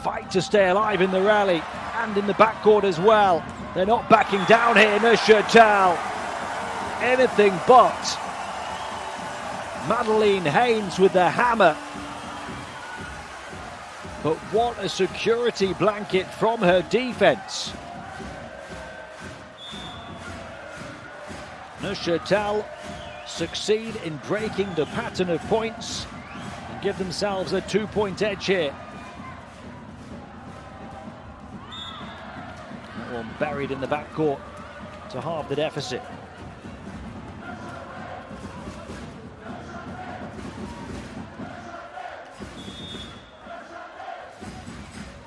Speaker 1: fight to stay alive in the rally and in the backcourt as well. They're not backing down here, Neuchâtel. Anything but. Madeleine Haynes with the hammer. But what a security blanket from her defense. Neuchâtel succeed in breaking the pattern of points and give themselves a 2-point edge here. That one buried in the backcourt to halve the deficit.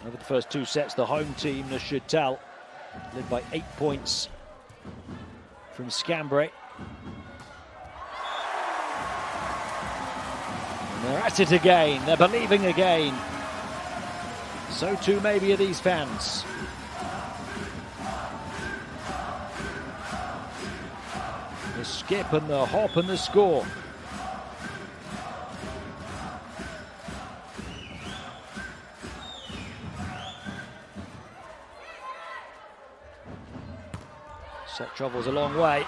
Speaker 1: Over the first 2 sets, the home team, Neuchâtel, led by 8 points from Scambray. And they're at it again, they're believing again. So too maybe are these fans. The skip and the hop and the score. Set travels a long way.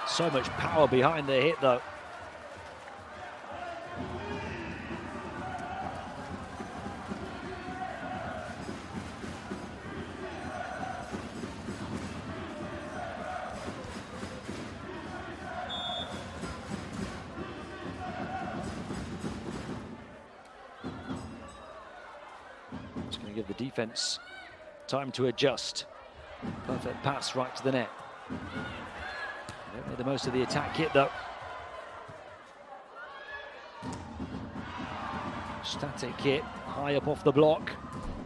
Speaker 1: So much power behind the hit though. It's going to give the defense time to adjust. Perfect pass right to the net. Don't make the most of the attack hit though. Static hit, high up off the block.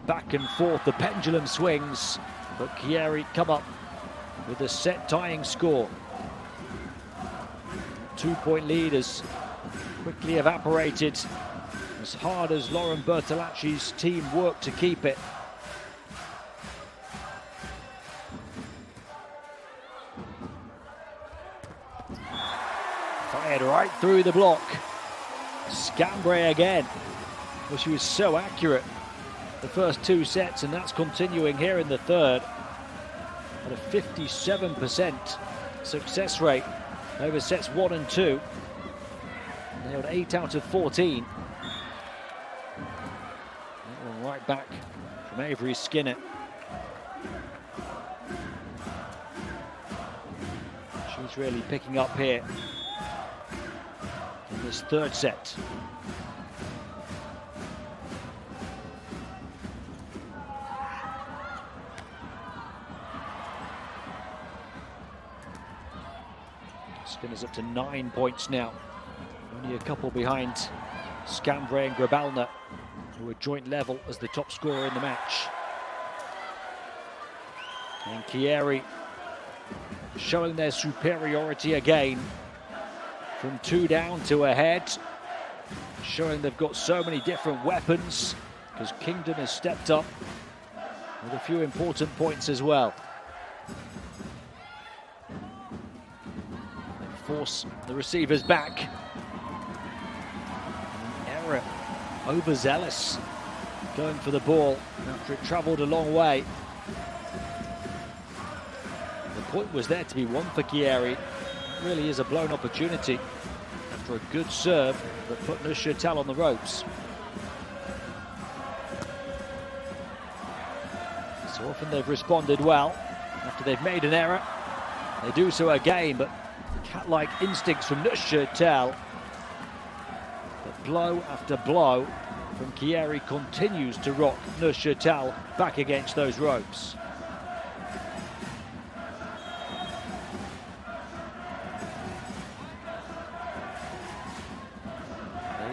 Speaker 1: Back and forth, the pendulum swings, but CHIERI' come up with a set-tying score. 2-point lead has quickly evaporated as hard as Lauren Bertolacci's team worked to keep it. Fired right through the block. Scambray again. Well, she was so accurate the first 2 sets, and that's continuing here in the third at a 57% success rate over sets 1 and 2. Nailed 8 out of 14. That one right back from Avery Skinner. She's really picking up here in this third set. Skinner's up to 9 points now. Only a couple behind Scambray and Grabalna, who are joint level as the top scorer in the match. And CHIERI' showing their superiority again. From 2 down to ahead. Showing they've got so many different weapons, because Kingdon has stepped up with a few important points as well. Force the receivers back. An error, overzealous, going for the ball after it travelled a long way. The point was there to be won for CHIERI'. It really is a blown opportunity after a good serve that put NEUCHATEL on the ropes. So often they've responded well after they've made an error. They do so again, but cat-like instincts from NEUCHATEL. But blow after blow from CHIERI' continues to rock NEUCHATEL back against those ropes.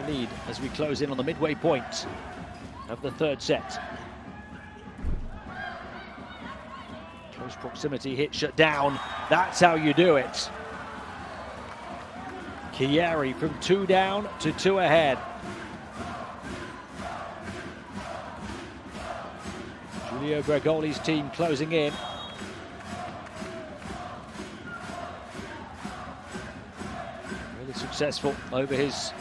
Speaker 1: They lead as we close in on the midway point of the third set. Close proximity hit shut down. That's how you do it. CHIERI' from 2 down to 2 ahead. Giulio Bergoli's team closing in. Really successful over his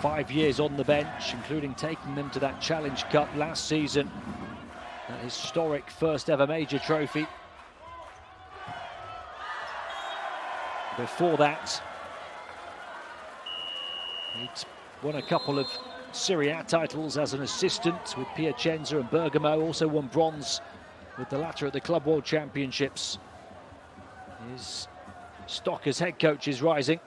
Speaker 1: 5 years on the bench, including taking them to that Challenge Cup last season. That historic first ever major trophy. Before that, he'd won a couple of Serie A titles as an assistant with Piacenza and Bergamo, also won bronze with the latter at the Club World Championships. His stock as head coach is rising,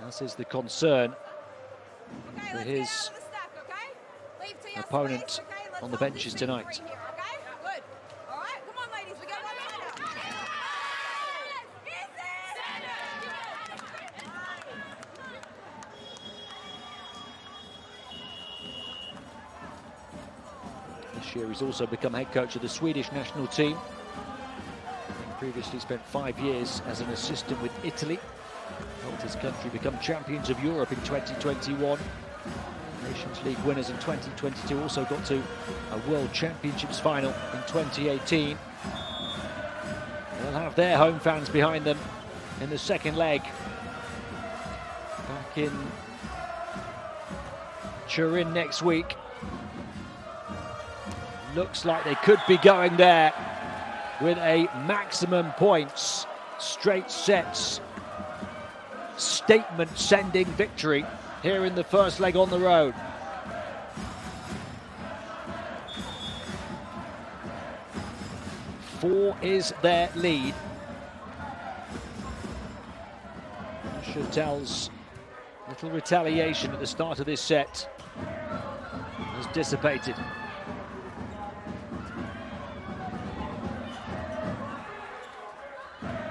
Speaker 1: as is the concern for his opponent on the benches tonight. This year he's also become head coach of the Swedish national team. Previously spent 5 years as an assistant with Italy. Helped his country become champions of Europe in 2021. Nations League winners in 2022, also got to a World Championships final in 2018. They'll have their home fans behind them in the second leg. Back in Turin next week. Looks like they could be going there with a maximum points, straight sets, statement-sending victory here in the first leg on the road. Four is their lead. NEUCHATEL's little retaliation at the start of this set has dissipated.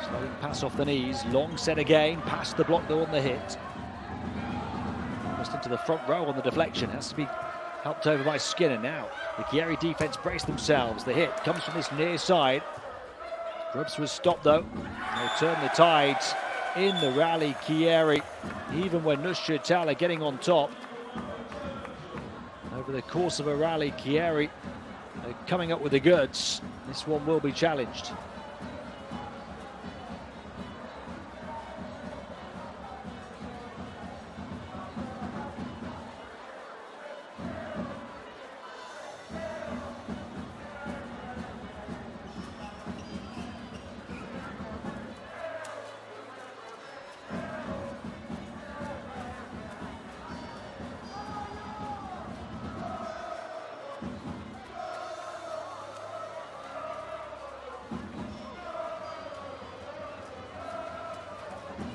Speaker 1: Slowing pass off the knees, long set again, past the block though on the hit. Almost into the front row on the deflection, has to be Helped over by Skinner now. The Chieri defense brace themselves. The hit comes from this near side. Grubbs was stopped though. They turn the tides in the rally, Chieri, even when NEUCHATEL are getting on top. Over the course of a rally, Chieri are coming up with the goods. This one will be challenged.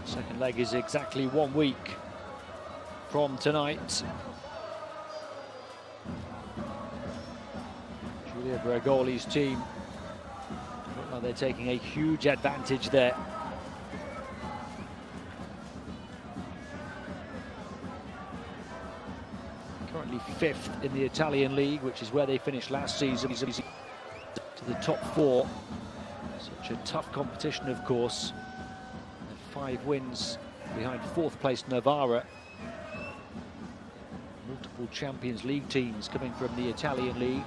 Speaker 1: Second leg is exactly 1 week from tonight. Giulia Bregoli's team look like they're taking a huge advantage there. Currently 5th in the Italian league, which is where they finished last season, to the top 4. Such a tough competition, of course. 5 wins behind 4th place Novara. Multiple Champions League teams coming from the Italian league.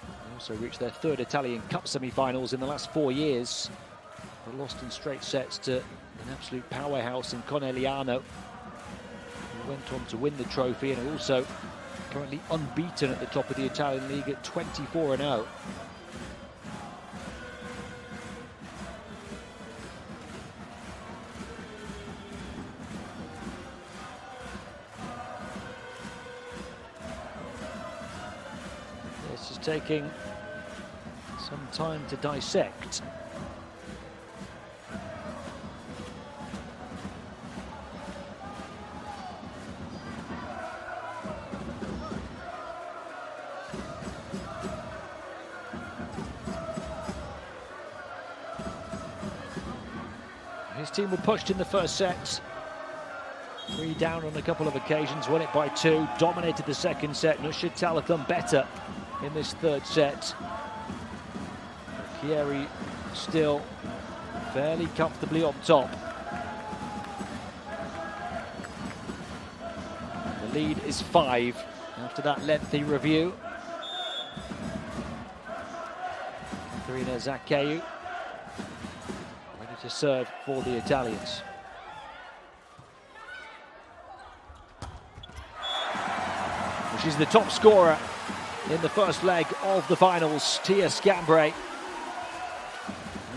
Speaker 1: They also reached their 3rd Italian Cup semi-finals in the last 4 years. They lost in straight sets to an absolute powerhouse in Conegliano, who went on to win the trophy and also currently unbeaten at the top of the Italian league at 24-0. This is taking some time to dissect. His team were pushed in the first set. 3 down on a couple of occasions, won it by 2, dominated the second set. NEUCHATEL have done better in this 3rd set. Chieri still fairly comfortably on top. The lead is 5 after that lengthy review. Katerina Zakeyu to serve for the Italians. She's the top scorer in the first leg of the finals, Tia Scambray.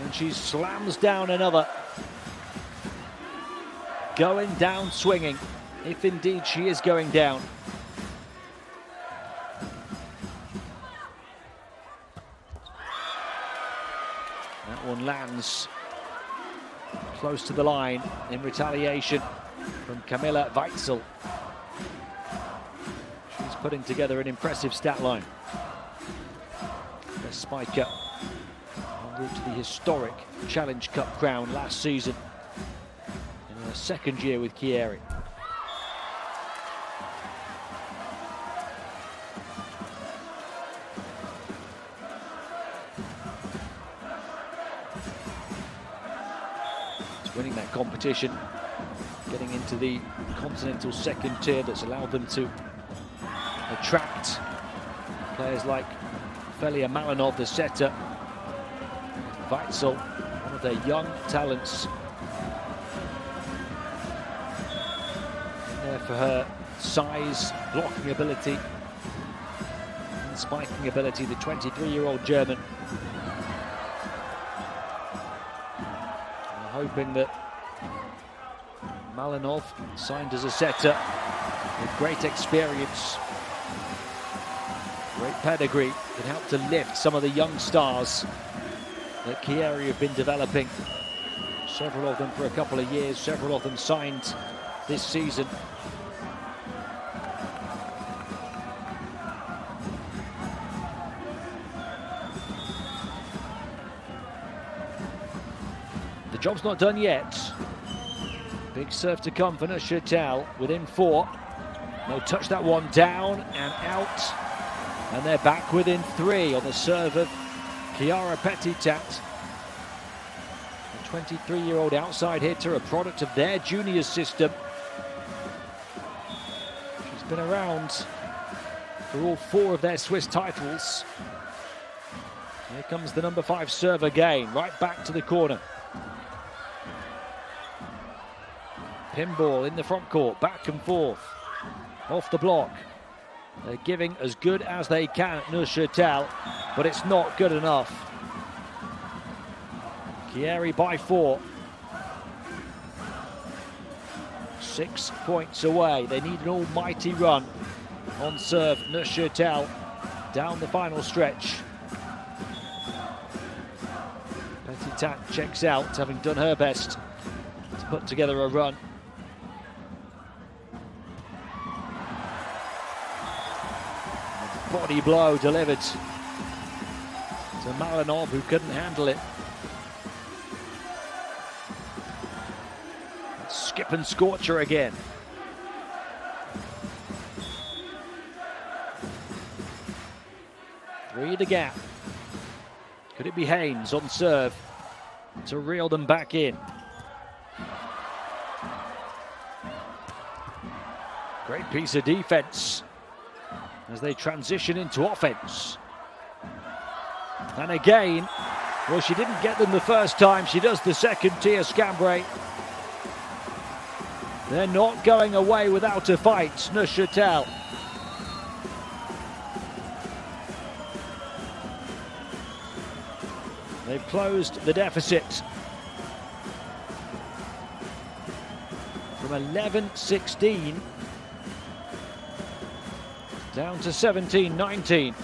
Speaker 1: And she slams down another. Going down swinging, if indeed she is going down. That one lands close to the line in retaliation from Camilla Weitzel. She's putting together an impressive stat line. The spiker en route to the historic Challenge Cup crown last season in her 2nd year with Chieri. Winning that competition, getting into the continental 2nd tier that's allowed them to attract players like Felia Malinov, the setter. Weitzel, one of their young talents. In there for her size, blocking ability, and spiking ability, the 23-year-old German. Hoping that Malinov, signed as a setter with great experience, great pedigree, can help to lift some of the young stars that Chieri have been developing. Several of them for a couple of years, several of them signed this season. The job's not done yet. Big serve to come for NEUCHATEL within 4. No touch that one, down and out. And they're back within 3 on the serve of Chiara Petitat. A 23-year-old outside hitter, a product of their juniors system. She's been around for all 4 of their Swiss titles. Here comes the number 5 serve again, right back to the corner. Pinball in the front court, back and forth, off the block. They're giving as good as they can at NEUCHATEL, but it's not good enough. Chieri by 4. 6 points away. They need an almighty run on serve. NEUCHATEL down the final stretch. Petitat checks out, having done her best to put together a run. A body blow delivered to Malinov, who couldn't handle it. Skip and scorcher again. Three the gap. Could it be Haynes on serve to reel them back in? Great piece of defense as they transition into offense. And again, well, she didn't get them the first time. She does the second. Tia Scambray. They're not going away without a fight, NEUCHATEL. They've closed the deficit from 11-16 down to 17-19.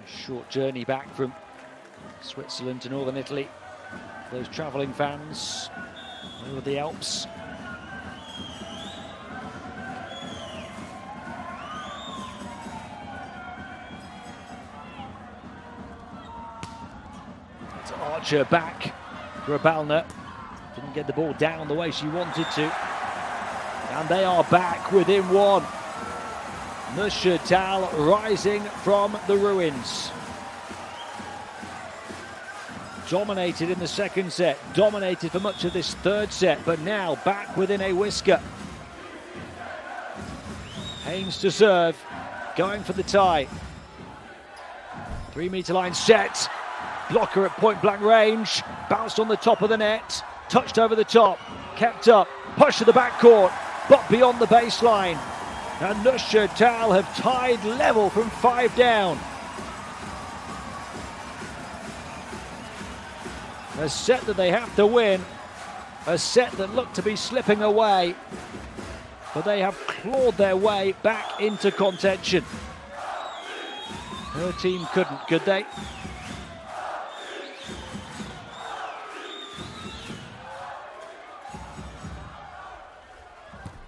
Speaker 1: Short journey back from Switzerland to northern Italy. Those travelling fans over the Alps. It's Archer back for Balner. Didn't get the ball down the way she wanted to. And they are back within 1. NEUCHATEL rising from the ruins. Dominated in the second set, dominated for much of this third set, but now back within a whisker. Haynes to serve, going for the tie. 3-meter line set, blocker at point blank range, bounced on the top of the net, touched over the top, kept up, push to the backcourt, but beyond the baseline. And NEUCHATEL have tied level from 5 down. A set that they have to win, a set that looked to be slipping away, but they have clawed their way back into contention. Her team couldn't, could they?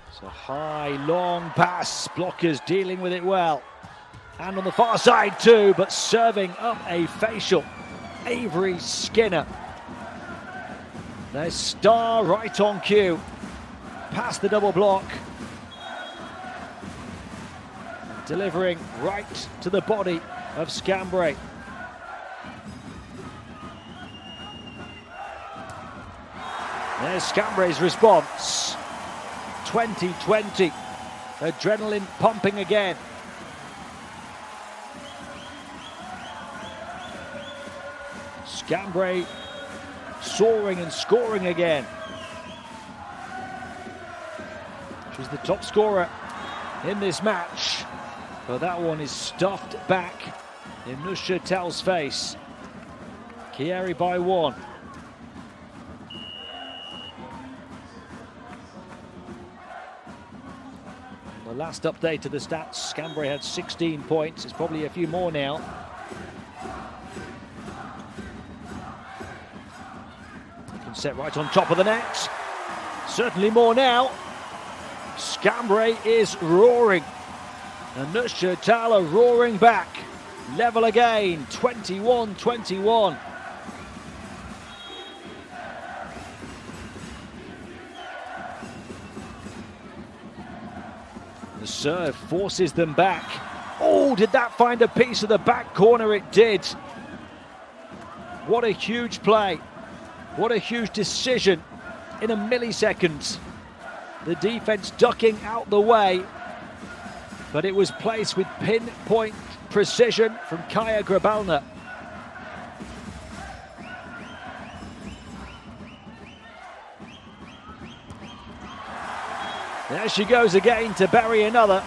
Speaker 1: It's a high, long pass, blockers dealing with it well. And on the far side too, but serving up a facial. Avery Skinner. Their star right on cue, past the double block, delivering right to the body of Scambray. There's Scambray's response. 2020, adrenaline pumping again. Scambray soaring and scoring again. She's the top scorer in this match, but that one is stuffed back in NEUCHATEL's face. Chieri by 1. The last update to the stats, Scambray had 16 points. It's probably a few more now. They can set right on top of the net. Certainly more now. Scambray is roaring. And NEUCHATEL are roaring back. Level again, 21-21. The serve forces them back. Oh, did that find a piece of the back corner? It did. What a huge play. What a huge decision in a millisecond. The defense ducking out the way, but it was placed with pinpoint precision from Kaja Grabalna. There she goes again to bury another.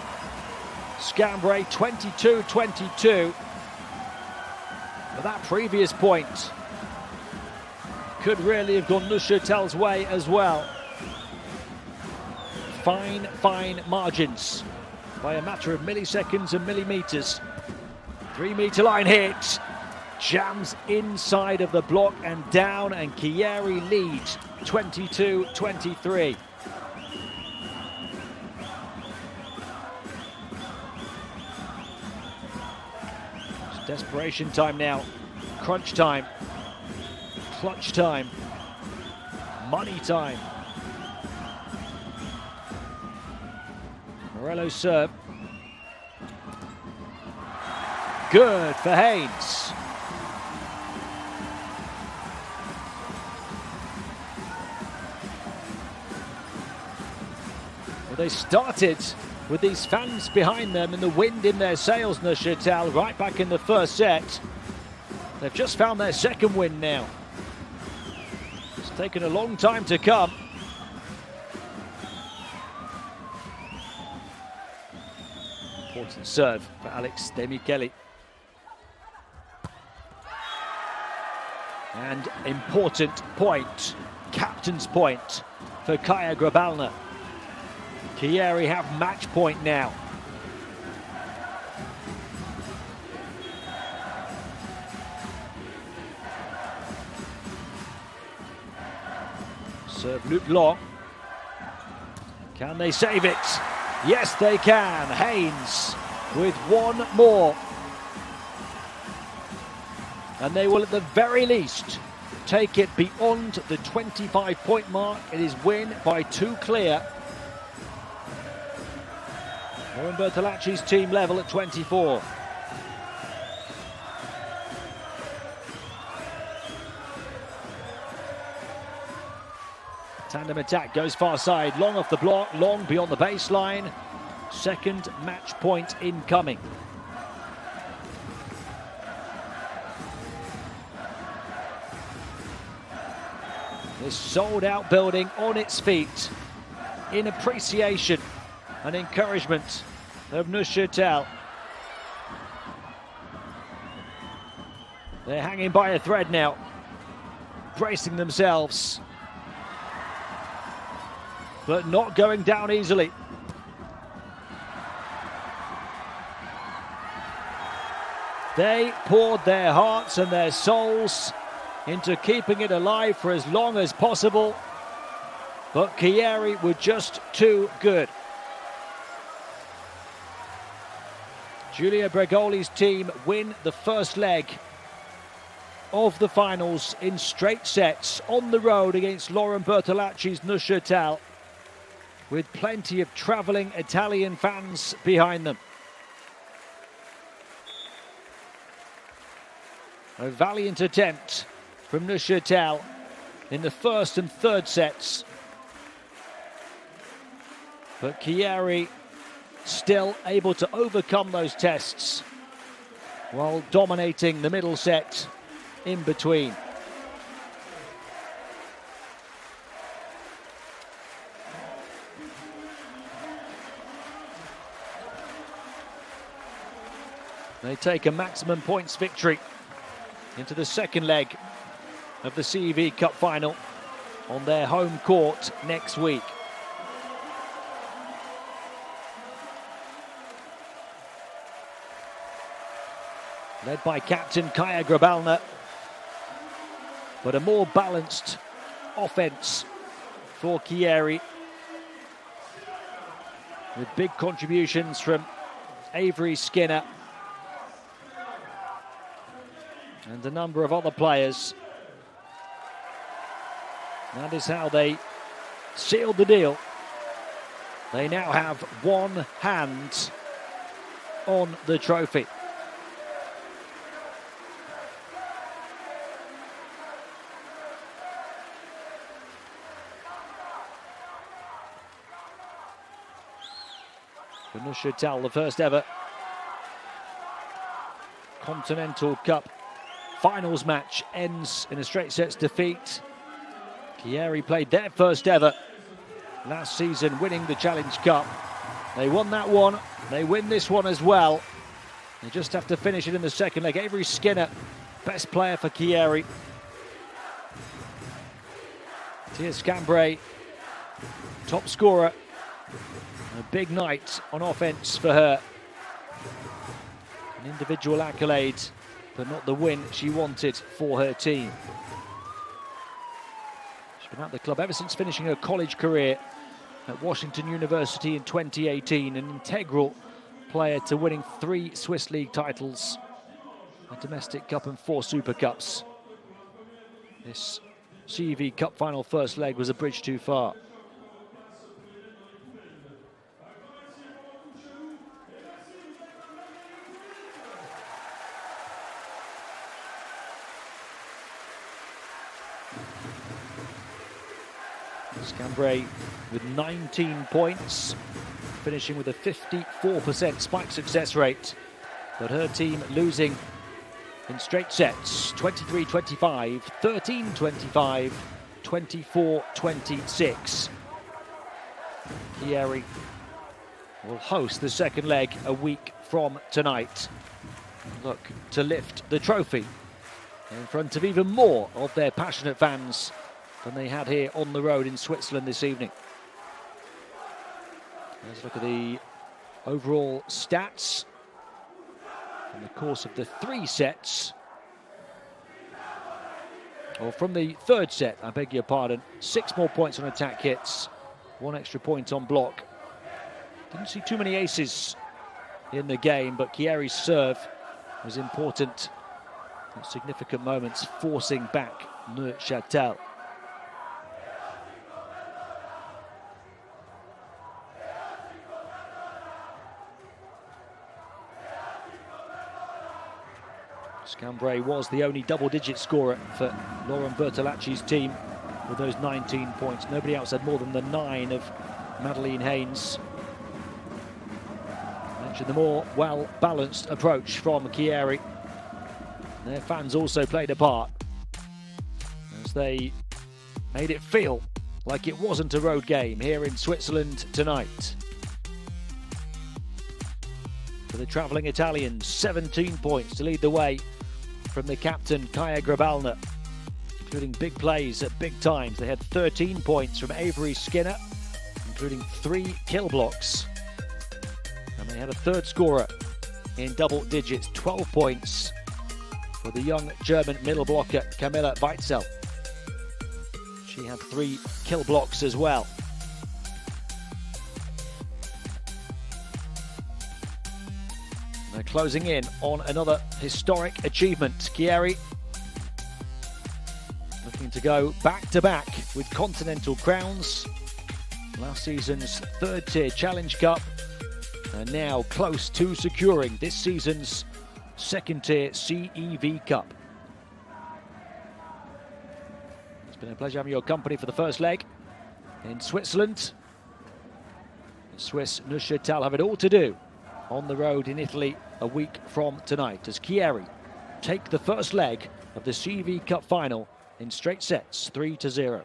Speaker 1: Scambray 22-22. But that previous point could really have gone NEUCHATEL's way as well. Fine, fine margins by a matter of milliseconds and millimeters. 3-meter line hit. Jams inside of the block and down, and CHIERI' leads 22-23. Desperation time now, crunch time, clutch time, money time. Morello's serve. Good for Haynes. Well, they started with these fans behind them and the wind in their sails, NEUCHATEL, right back in the first set. They've just found their second win now. It's taken a long time to come. Important serve for Alex De Michele. And important point, captain's point for Kaja Grabalna. CHIERI' have match point now. Serve Luc Long. Can they save it? Yes, they can. Haynes with one more. And they will at the very least take it beyond the 25-point mark. It is win by 2 clear. Lauren Bertolacci's team level at 24. Tandem attack goes far side, Long off the block, Long beyond the baseline. Second match point incoming. This sold-out building on its feet in appreciation and encouragement of NEUCHATEL. They're hanging by a thread now, bracing themselves, but not going down easily. They poured their hearts and their souls into keeping it alive for as long as possible, but CHIERI' were just too good. Giulia Bregoli's team win the first leg of the finals in straight sets on the road against Lauren Bertolacci's NEUCHATEL, with plenty of travelling Italian fans behind them. A valiant attempt from NEUCHATEL in the first and third sets, but CHIERI' still able to overcome those tests while dominating the middle set in between. They take a maximum points victory into the second leg of the CEV Cup final on their home court next week. led by captain Kaja Grabalna, but a more balanced offense for Chieri, with big contributions from Avery Skinner and a number of other players. That is how they sealed the deal. They now have one hand on the trophy. For Neuchâtel, the first ever Continental Cup finals match ends in a straight sets defeat. Chieri played their first ever last season, winning the Challenge Cup. They won that one, they win this one as well. They just have to finish it in the second leg. Avery Skinner, best player for Chieri. Tia Scambray, top scorer. A big night on offense for her. An individual accolade, but not the win she wanted for her team. She's been at the club ever since finishing her college career at Washington University in 2018, an integral player to winning 3 Swiss League titles, a domestic cup and 4 Super Cups. This CEV Cup final first leg was a bridge too far. Scambray with 19 points, finishing with a 54% spike success rate, but her team losing in straight sets, 23-25, 13-25, 24-26. Chieri will host the second leg a week from tonight. Look to lift the trophy in front of even more of their passionate fans than they had here on the road in Switzerland this evening. Let's look at the overall stats from the course of the 3 sets. Or from the third set, I beg your pardon. 6 more points on attack hits, 1 extra point on block. Didn't see too many aces in the game, but Chieri's serve was important at significant moments, forcing back Neuchâtel. Scambray was the only double-digit scorer for Lauren Bertolacci's team with those 19 points. Nobody else had more than the 9 of Madeleine Haynes. Mentioned the more well-balanced approach from Chieri. Their fans also played a part as they made it feel like it wasn't a road game here in Switzerland tonight. For the travelling Italians, 17 points to lead the way from the captain, Kaja Grabalna, including big plays at big times. They had 13 points from Avery Skinner, including 3 kill blocks. And they had a third scorer in double digits, 12 points for the young German middle blocker, Camilla Weitzel. She had 3 kill blocks as well. They're closing in on another historic achievement. Chieri looking to go back-to-back with continental crowns. Last season's 3rd-tier Challenge Cup, and now close to securing this season's 2nd-tier CEV Cup. It's been a pleasure having your company for the first leg in Switzerland. The Swiss Neuchâtel have it all to do on the road in Italy a week from tonight as Chieri take the first leg of the CEV Cup final in straight sets, 3-0.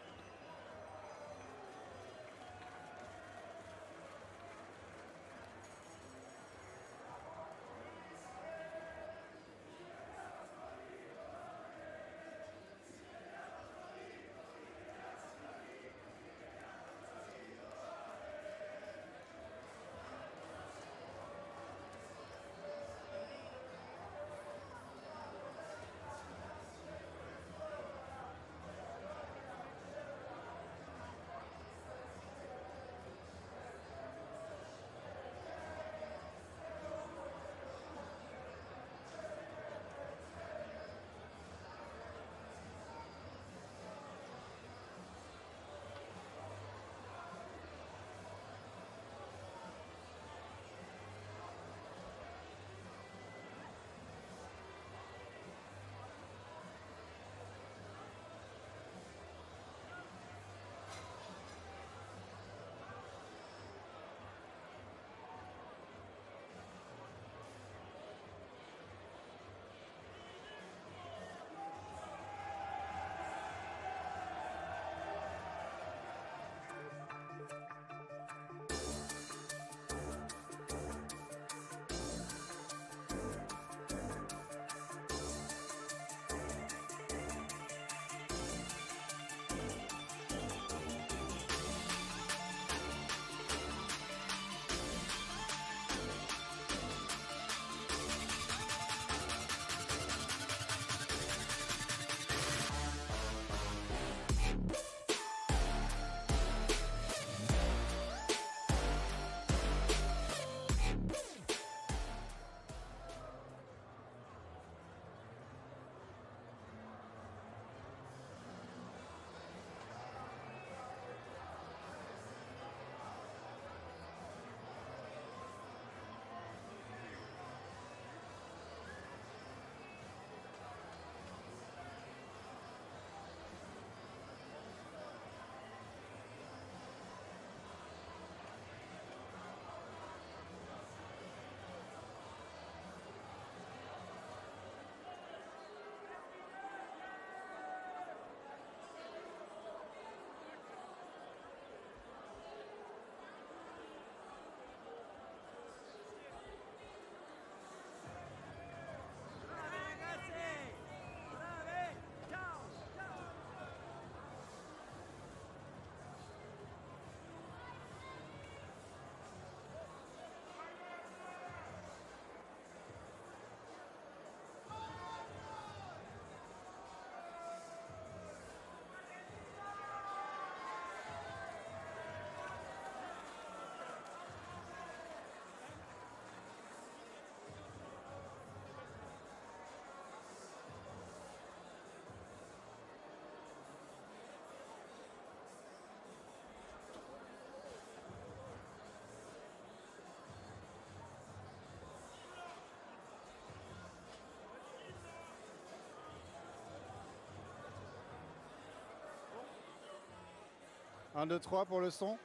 Speaker 2: 1, 2, 3 pour le son.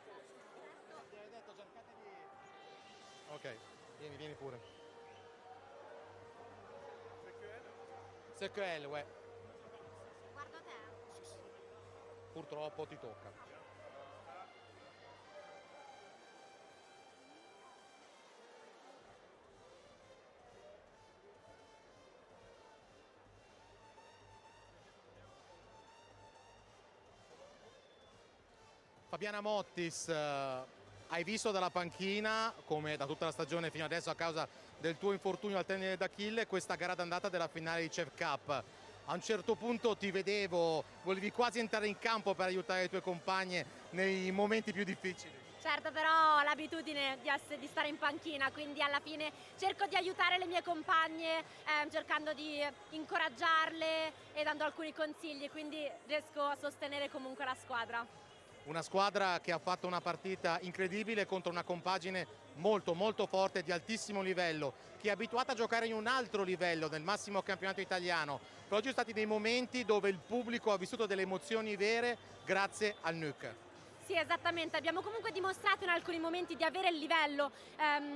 Speaker 3: Ok, vieni pure. C'est que elle, ouais.
Speaker 4: Guardo te.
Speaker 3: Sì. Purtroppo ti tocca. Fabiana Mottis, hai visto dalla panchina, come da tutta la stagione fino adesso a causa del tuo infortunio al tendine d'Achille, questa gara d'andata della finale di CEV Cup. A un certo punto ti vedevo, volevi quasi entrare in campo per aiutare le tue compagne nei momenti più difficili.
Speaker 4: Certo, però ho l'abitudine di stare in panchina, quindi alla fine cerco di aiutare le mie compagne, cercando di incoraggiarle e dando alcuni consigli, quindi riesco a sostenere comunque la squadra.
Speaker 3: Una squadra che ha fatto una partita incredibile contro una compagine molto forte, di altissimo livello, che è abituata a giocare in un altro livello, nel massimo campionato italiano. Per oggi sono stati dei momenti dove il pubblico ha vissuto delle emozioni vere grazie al NEUC.
Speaker 4: Sì, esattamente, abbiamo comunque dimostrato in alcuni momenti di avere il livello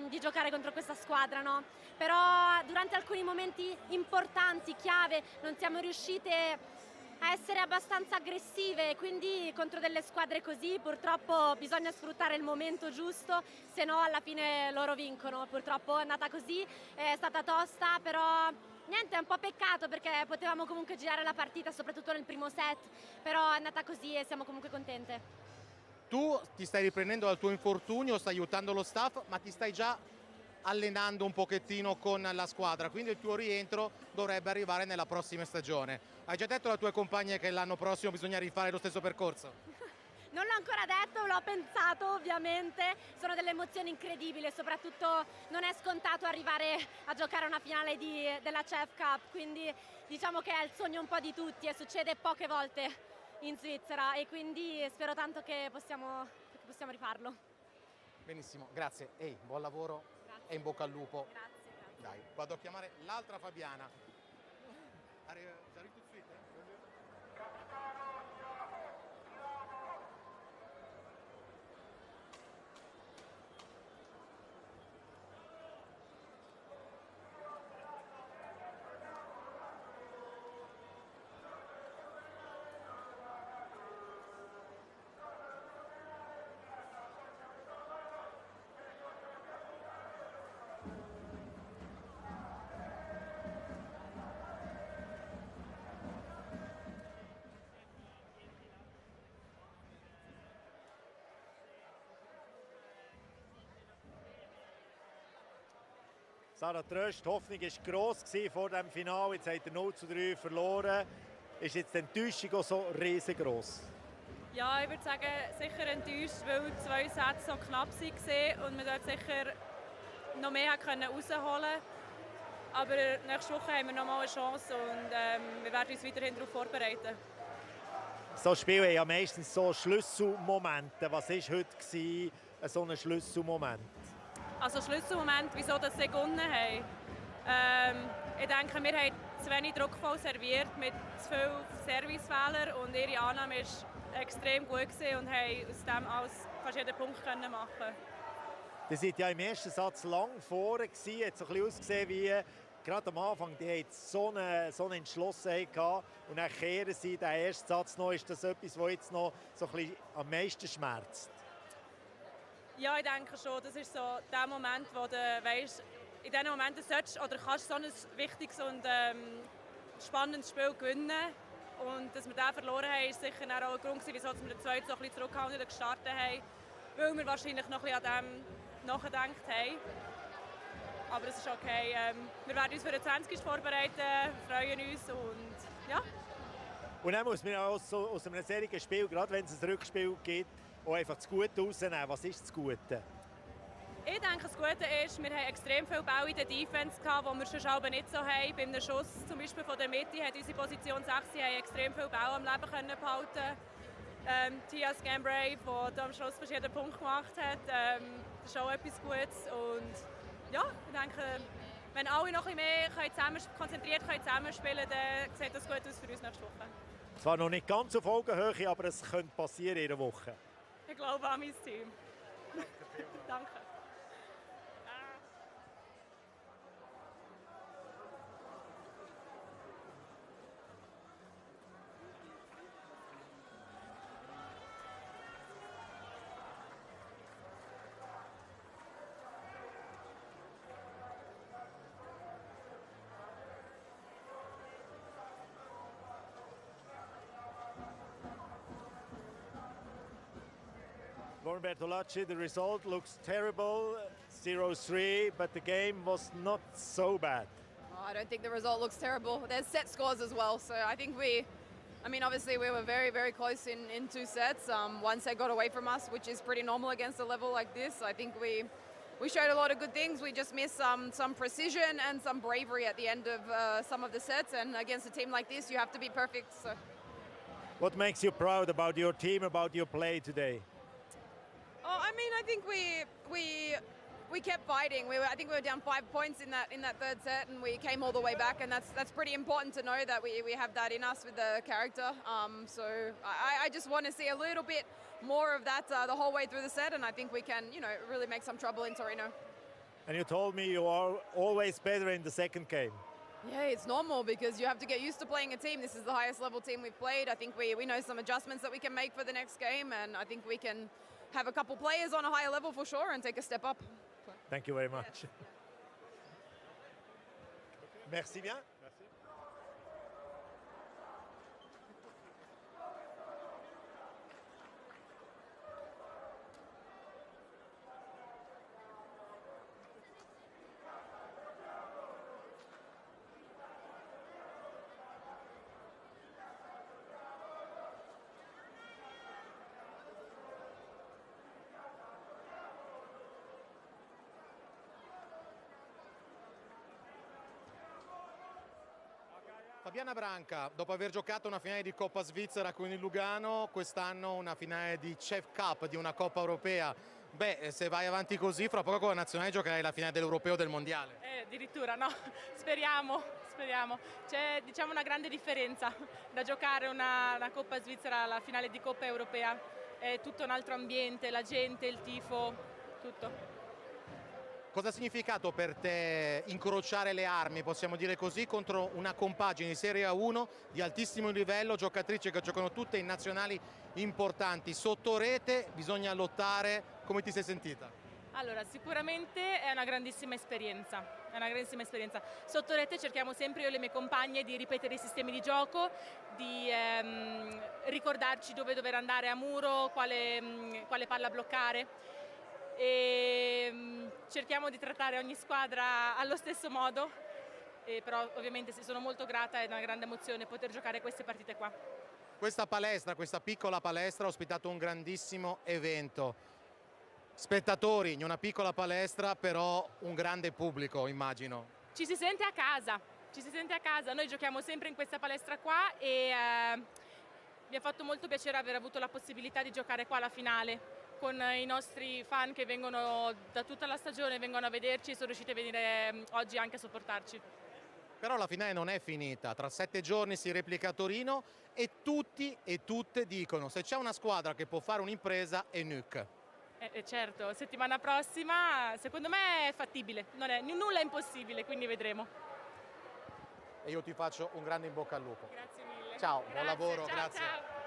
Speaker 4: di giocare contro questa squadra, no? Però durante alcuni momenti importanti, chiave, non siamo riuscite a essere abbastanza aggressive, quindi contro delle squadre così purtroppo bisogna sfruttare il momento giusto, se no alla fine loro vincono. Purtroppo è andata così, è stata tosta, però niente, è un po' peccato perché potevamo comunque girare la partita, soprattutto nel primo set, però è andata così e siamo comunque contente.
Speaker 3: Tu ti stai riprendendo dal tuo infortunio, stai aiutando lo staff, ma ti stai già allenando un pochettino con la squadra, quindi il tuo rientro dovrebbe arrivare nella prossima stagione. Hai già detto alle tue compagne che l'anno prossimo bisogna rifare lo stesso percorso?
Speaker 4: Non l'ho ancora detto, l'ho pensato ovviamente, sono delle emozioni incredibili, soprattutto non è scontato arrivare a giocare una finale della CEV Cup, quindi diciamo che è il sogno un po' di tutti e succede poche volte in Svizzera e quindi spero tanto che possiamo rifarlo.
Speaker 3: Benissimo, grazie. Ehi, buon lavoro.
Speaker 4: Grazie.
Speaker 3: E in bocca al lupo.
Speaker 4: Grazie.
Speaker 3: Dai, vado a chiamare l'altra Fabiana. J'arrive tout de suite.
Speaker 5: Sarah Tröst, die Hoffnung war gross vor dem Finale. Jetzt hat er 0:3 verloren. Ist jetzt die Enttäuschung auch so riesengroß?
Speaker 6: Ja, ich würde sagen, sicher enttäuscht, weil 2 Sätze so knapp waren und wir dort sicher noch mehr rausholen konnten. Aber nächste Woche haben wir noch mal eine Chance und wir werden uns weiterhin darauf vorbereiten.
Speaker 5: So Spiele haben ja meistens so Schlüsselmomente. Was war heute so ein Schlüsselmoment?
Speaker 6: Also Schlüsselmoment, wieso dass sie gewonnen haben. Ich denke, wir haben zu wenig druckvoll serviert mit zu vielen Servicefehlern und ihre Annahme war extrem gut und haben aus dem fast jeden Punkt machen.
Speaker 5: Ihr seid ja im ersten Satz lang vorne gewesen. Hat so ein bisschen ausgesehen wie gerade am Anfang. Die hatten so eine Entschlossenheit gehabt und dann kehren sie den ersten Satz noch. Ist das etwas, was jetzt noch so ein bisschen am meisten schmerzt?
Speaker 6: Ja, ich denke schon. Das ist so der Moment, wo du weißt, in diesen Momenten solltest oder kannst so ein wichtiges und spannendes Spiel gewinnen. Und dass wir den verloren haben, ist sicher auch ein Grund, wieso wir den zweiten so ein bisschen zurückgehalten und gestartet haben. Weil wir wahrscheinlich noch ein bisschen an dem nachgedacht haben. Aber es ist okay. Wir werden uns für den 20. vorbereiten, freuen uns und ja.
Speaker 5: Und dann muss man auch so aus einem solchen Spiel, gerade wenn es ein Rückspiel gibt, auch einfach das Gute rausnehmen. Was ist das Gute?
Speaker 6: Ich denke, das Gute ist, wir haben extrem viele Bälle in der Defense gehabt, die wir sonst aber nicht so haben. Bei einem Schuss zum Beispiel von der Mitte hat unsere Position 6 extrem viele Bälle am Leben behalten. Tia Scambray, der am Schluss verschiedene Punkte gemacht hat, das ist auch etwas Gutes. Und ja, ich denke, wenn alle noch ein bisschen mehr konzentriert zusammenspielen können, dann sieht das gut aus für uns nächste Woche.
Speaker 5: Zwar noch nicht ganz auf Augenhöhe, aber es könnte passieren in einer Woche.
Speaker 6: glaube an mein Team. Danke.
Speaker 5: Lauren Bertolacci, the result looks terrible, 0-3, but the game was not so bad.
Speaker 2: Oh, I don't think the result looks terrible. There's set scores as well, so I think obviously we were very, very close in 2 sets. One set got away from us, which is pretty normal against a level like this. I think we showed a lot of good things. We just missed some precision and some bravery at the end of some of the sets, and against a team like this, you have to be perfect. So.
Speaker 5: What makes you proud about your team, about your play today?
Speaker 2: Oh, I mean, I think we kept fighting. I think we were down 5 points in that 3rd set, and we came all the way back, and that's pretty important to know that we have that in us with the character. So I just want to see a little bit more of that the whole way through the set, and I think we can, really make some trouble in Torino.
Speaker 5: And you told me you are always better in the 2nd game.
Speaker 2: Yeah, it's normal because you have to get used to playing a team. This is the highest level team we've played. I think we know some adjustments that we can make for the next game, and I think we can have a couple players on a higher level for sure and take a step up.
Speaker 5: Thank you very much. Merci bien.
Speaker 3: Fabiana Branca, dopo aver giocato una finale di Coppa Svizzera con il Lugano, quest'anno una finale di CEV Cup, di una Coppa Europea. Beh, se vai avanti così, fra poco con la nazionale giocherai la finale dell'Europeo del Mondiale.
Speaker 6: Addirittura no, speriamo. C'è una grande differenza da giocare una Coppa Svizzera alla finale di Coppa Europea. È tutto un altro ambiente, la gente, il tifo, tutto.
Speaker 3: Cosa ha significato per te incrociare le armi, possiamo dire così, contro una compagine di Serie A1 di altissimo livello, giocatrici che giocano tutte in nazionali importanti? Sotto rete bisogna lottare, come ti sei sentita?
Speaker 6: Allora, sicuramente è una grandissima esperienza. Sotto rete cerchiamo sempre io e le mie compagne di ripetere i sistemi di gioco, di ricordarci dove dover andare a muro, quale palla bloccare. E cerchiamo di trattare ogni squadra allo stesso modo, però ovviamente sono molto grata, è una grande emozione poter giocare queste partite qua.
Speaker 3: Questa piccola palestra ha ospitato un grandissimo evento, spettatori in una piccola palestra, però un grande pubblico, immagino.
Speaker 6: Ci si sente a casa, noi giochiamo sempre in questa palestra qua e mi ha fatto molto piacere aver avuto la possibilità di giocare qua alla finale con i nostri fan che vengono da tutta la stagione, vengono a vederci e sono riusciti a venire oggi anche a sopportarci.
Speaker 3: Però la finale non è finita, tra 7 giorni si replica a Torino e tutti e tutte dicono se c'è una squadra che può fare un'impresa è NEUC.
Speaker 6: Certo, settimana prossima secondo me è fattibile, nulla è impossibile, quindi vedremo.
Speaker 3: E io ti faccio un grande in bocca al lupo.
Speaker 6: Grazie mille.
Speaker 3: Ciao, buon lavoro,
Speaker 6: ciao,
Speaker 3: grazie.
Speaker 6: Ciao.